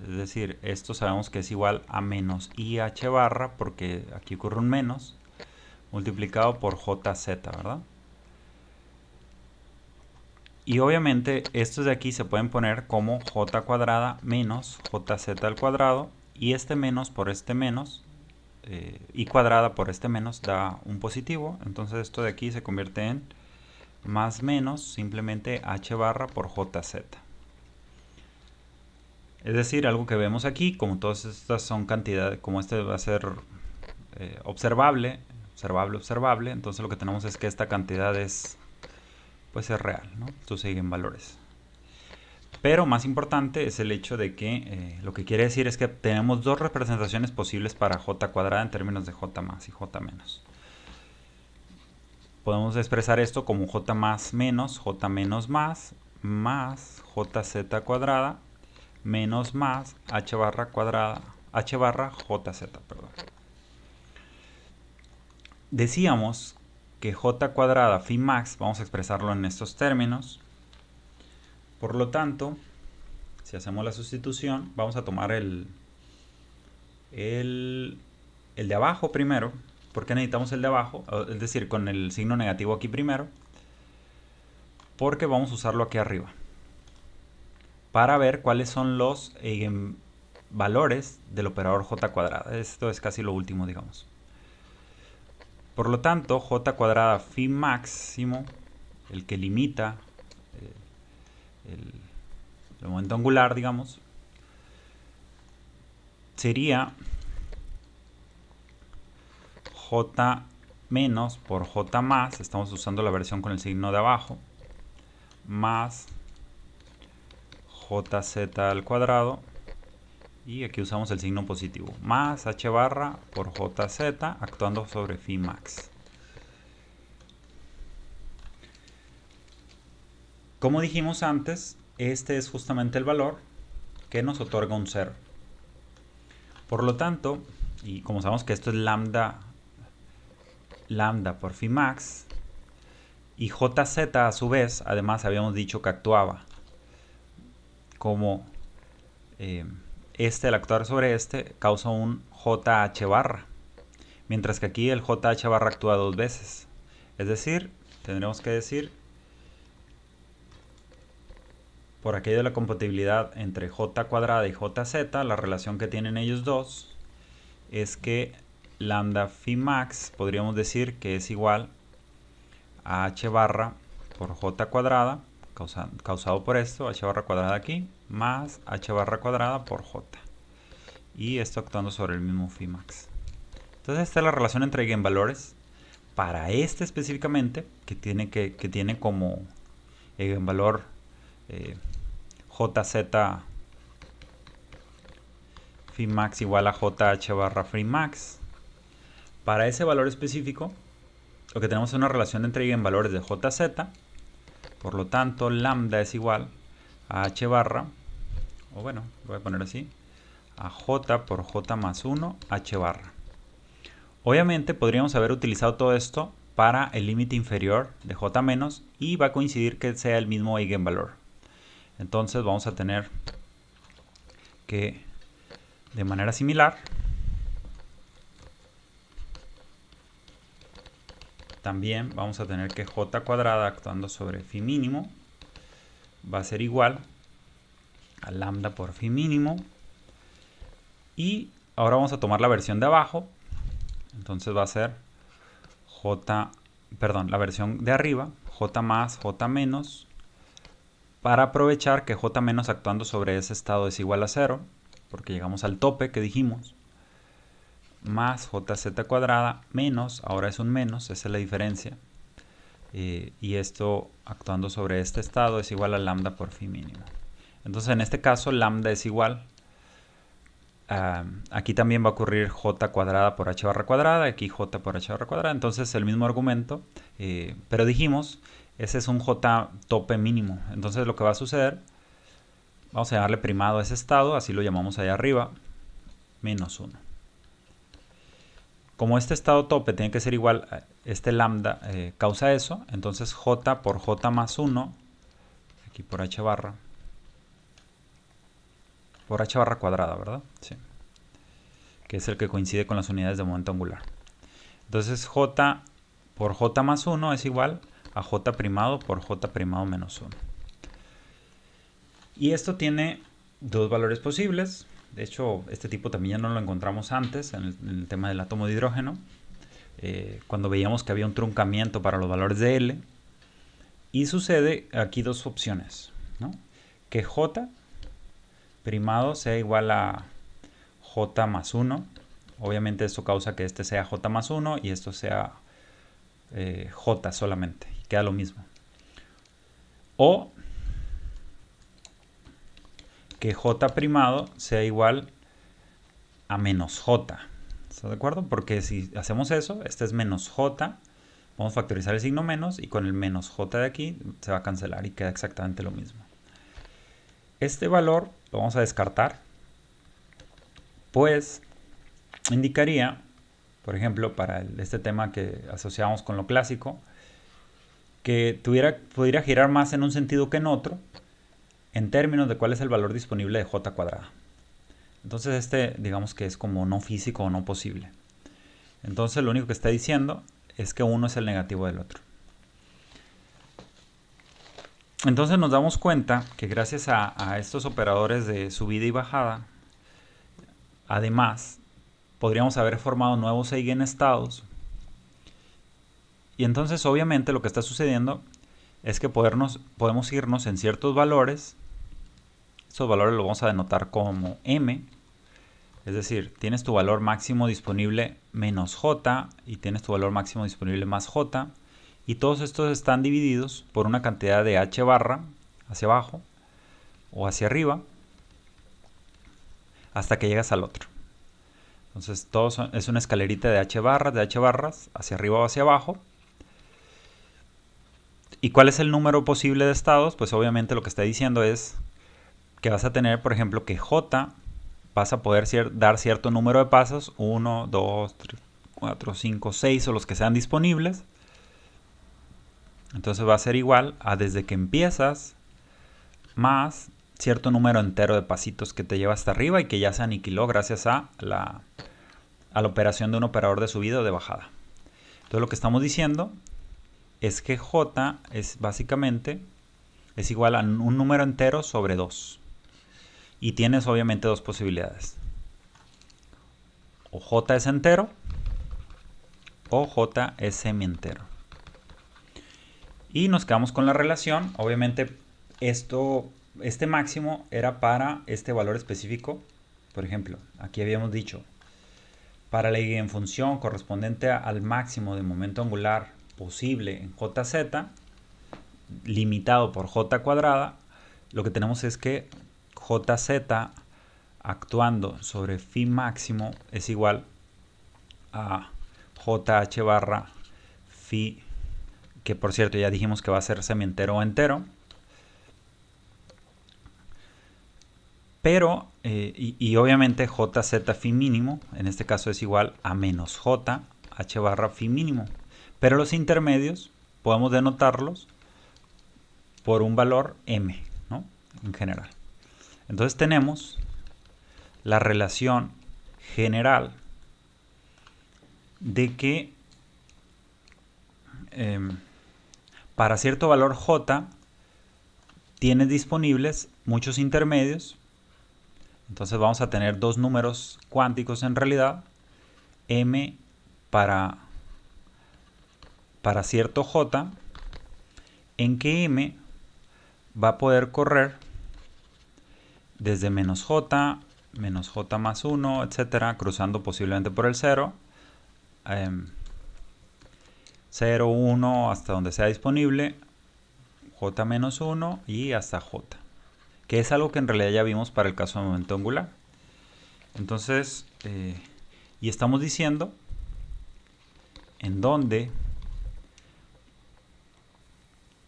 es decir, esto sabemos que es igual a menos IH barra, porque aquí ocurre un menos, multiplicado por JZ, ¿verdad? Y obviamente estos de aquí se pueden poner como J cuadrada menos JZ al cuadrado, y este menos por este menos, y cuadrada por este menos da un positivo, entonces esto de aquí se convierte en más menos simplemente H barra por JZ. Es decir, algo que vemos aquí, como todas estas son cantidades, como este va a ser observable, entonces lo que tenemos es que esta cantidad es, pues es real, ¿no? Esto siguen valores. Pero más importante es el hecho de que lo que quiere decir es que tenemos dos representaciones posibles para J cuadrada en términos de J más y J menos. Podemos expresar esto como J más menos, J menos más JZ cuadrada menos más H barra cuadrada, H barra JZ, perdón. Decíamos que J cuadrada phi max, vamos a expresarlo en estos términos. Por lo tanto, si hacemos la sustitución, vamos a tomar el el de abajo primero. ¿Por qué necesitamos el de abajo? Es decir, con el signo negativo aquí primero. Porque vamos a usarlo aquí arriba. Para ver cuáles son los valores del operador j cuadrada. Esto es casi lo último, digamos. Por lo tanto, j cuadrada phi máximo, el que limita el momento angular, digamos, sería j menos por j más, estamos usando la versión con el signo de abajo, más jz al cuadrado, y aquí usamos el signo positivo, más h barra por jz actuando sobre phi max. Como dijimos antes, este es justamente el valor que nos otorga un 0. Por lo tanto, y como sabemos que esto es lambda por phi max, y jz a su vez, además habíamos dicho que actuaba como al actuar sobre este causa un JH barra, mientras que aquí el JH barra actúa dos veces. Es decir, tendremos que decir, por aquello de la compatibilidad entre j cuadrada y jz, la relación que tienen ellos dos es que lambda phi max podríamos decir que es igual a h barra por j cuadrada, causado por esto, h barra cuadrada aquí, más h barra cuadrada por j. Y esto actuando sobre el mismo phi max. Entonces esta es la relación entre eigenvalores para este específicamente, que tiene como eigenvalor jz phi max igual a jh barra phi max. Para ese valor específico, lo que tenemos es una relación entre eigenvalores de jz, por lo tanto lambda es igual a h barra, o bueno, lo voy a poner así, a j por j más 1 h barra. Obviamente podríamos haber utilizado todo esto para el límite inferior de j menos y va a coincidir que sea el mismo eigenvalor. Entonces vamos a tener que, de manera similar, también vamos a tener que j cuadrada actuando sobre phi mínimo va a ser igual a lambda por phi mínimo. Y ahora vamos a tomar la versión de abajo. Entonces va a ser la versión de arriba, j más, j menos, para aprovechar que j menos actuando sobre ese estado es igual a 0, porque llegamos al tope que dijimos, más jz cuadrada menos, ahora es un menos, esa es la diferencia, y esto actuando sobre este estado es igual a lambda por phi mínimo. Entonces en este caso lambda es igual, aquí también va a ocurrir j cuadrada por h barra cuadrada, aquí j por h barra cuadrada, entonces el mismo argumento, pero dijimos, ese es un j tope mínimo, entonces lo que va a suceder, vamos a llamarle primado a ese estado, así lo llamamos allá arriba, menos 1. Como este estado tope tiene que ser igual a este lambda, causa eso, entonces j por j más 1, aquí por h barra cuadrada, ¿verdad? Sí. Que es el que coincide con las unidades de momento angular. Entonces j por j más 1 es igual a j primado por j primado menos 1. Y esto tiene dos valores posibles. De hecho, este tipo también ya no lo encontramos antes en el tema del átomo de hidrógeno, cuando veíamos que había un truncamiento para los valores de L. Y sucede aquí dos opciones, ¿no? Que j primado sea igual a j más 1. Obviamente esto causa que este sea j más 1 y esto sea j solamente. Queda lo mismo. O que j primado sea igual a menos j. ¿Estás de acuerdo? Porque si hacemos eso, este es menos j, vamos a factorizar el signo menos y con el menos j de aquí se va a cancelar y queda exactamente lo mismo. Este valor lo vamos a descartar, pues indicaría, por ejemplo, para este tema que asociamos con lo clásico, que pudiera girar más en un sentido que en otro, en términos de cuál es el valor disponible de j cuadrada. Entonces este digamos que es como no físico o no posible. Entonces lo único que está diciendo es que uno es el negativo del otro. Entonces nos damos cuenta que gracias a estos operadores de subida y bajada, además, podríamos haber formado nuevos eigenestados. Y entonces obviamente lo que está sucediendo es que podemos irnos en ciertos valores. Estos valores los vamos a denotar como m. Es decir, tienes tu valor máximo disponible menos j y tienes tu valor máximo disponible más j. Y todos estos están divididos por una cantidad de h barra hacia abajo o hacia arriba hasta que llegas al otro. Entonces todo es una escalerita de h barras hacia arriba o hacia abajo. ¿Y cuál es el número posible de estados? Pues obviamente lo que está diciendo es que vas a tener, por ejemplo, que j vas a poder dar cierto número de pasos, 1, 2, 3, 4, 5, 6 o los que sean disponibles. Entonces va a ser igual a desde que empiezas más cierto número entero de pasitos que te lleva hasta arriba y que ya se aniquiló gracias a la operación de un operador de subida o de bajada. Entonces lo que estamos diciendo es que j es básicamente es igual a un número entero sobre 2. Y tienes obviamente dos posibilidades. O j es entero o j es semientero. Y nos quedamos con la relación. Obviamente este máximo era para este valor específico. Por ejemplo, aquí habíamos dicho, para la eigenfunción correspondiente al máximo de momento angular posible en jz, limitado por j cuadrada, lo que tenemos es que jz actuando sobre phi máximo es igual a jh barra phi, que por cierto ya dijimos que va a ser semientero o entero. Pero, y obviamente jz phi mínimo, en este caso es igual a menos j h barra phi mínimo. Pero los intermedios podemos denotarlos por un valor m, ¿no? En general. Entonces tenemos la relación general de que para cierto valor j tienes disponibles muchos intermedios. Entonces vamos a tener dos números cuánticos en realidad, m para cierto j, en que m va a poder correr desde menos j más 1, etcétera, cruzando posiblemente por el 0, 0, 1, hasta donde sea disponible, j menos 1 y hasta j, que es algo que en realidad ya vimos para el caso de momento angular. Entonces, y estamos diciendo en donde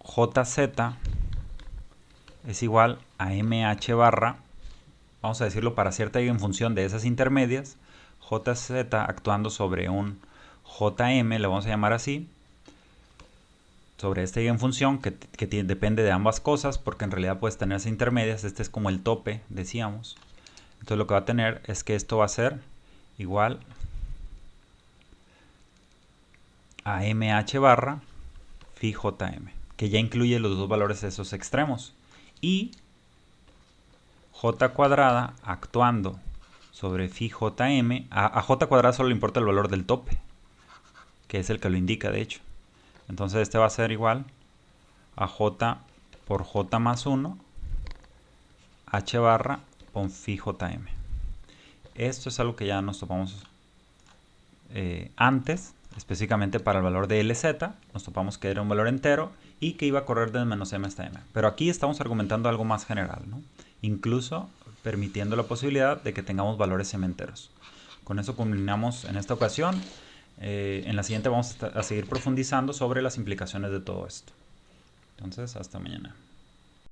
jz es igual a mh barra, vamos a decirlo para cierta eigenfunción de esas intermedias, jz actuando sobre un jm, le vamos a llamar así, sobre esta eigenfunción que depende de ambas cosas, porque en realidad puedes tener esas intermedias, este es como el tope, decíamos. Entonces lo que va a tener es que esto va a ser igual a mh barra phi jm, que ya incluye los dos valores de esos extremos. Y j cuadrada actuando sobre phi jm, a j cuadrada solo le importa el valor del tope, que es el que lo indica de hecho. Entonces este va a ser igual a j por j más 1 h barra con phi jm. Esto es algo que ya nos topamos antes, específicamente para el valor de Lz, nos topamos que era un valor entero y que iba a correr desde menos m hasta m. Pero aquí estamos argumentando algo más general, ¿no? Incluso permitiendo la posibilidad de que tengamos valores sementeros. Con eso culminamos en esta ocasión. En la siguiente vamos a seguir profundizando sobre las implicaciones de todo esto. Entonces, hasta mañana.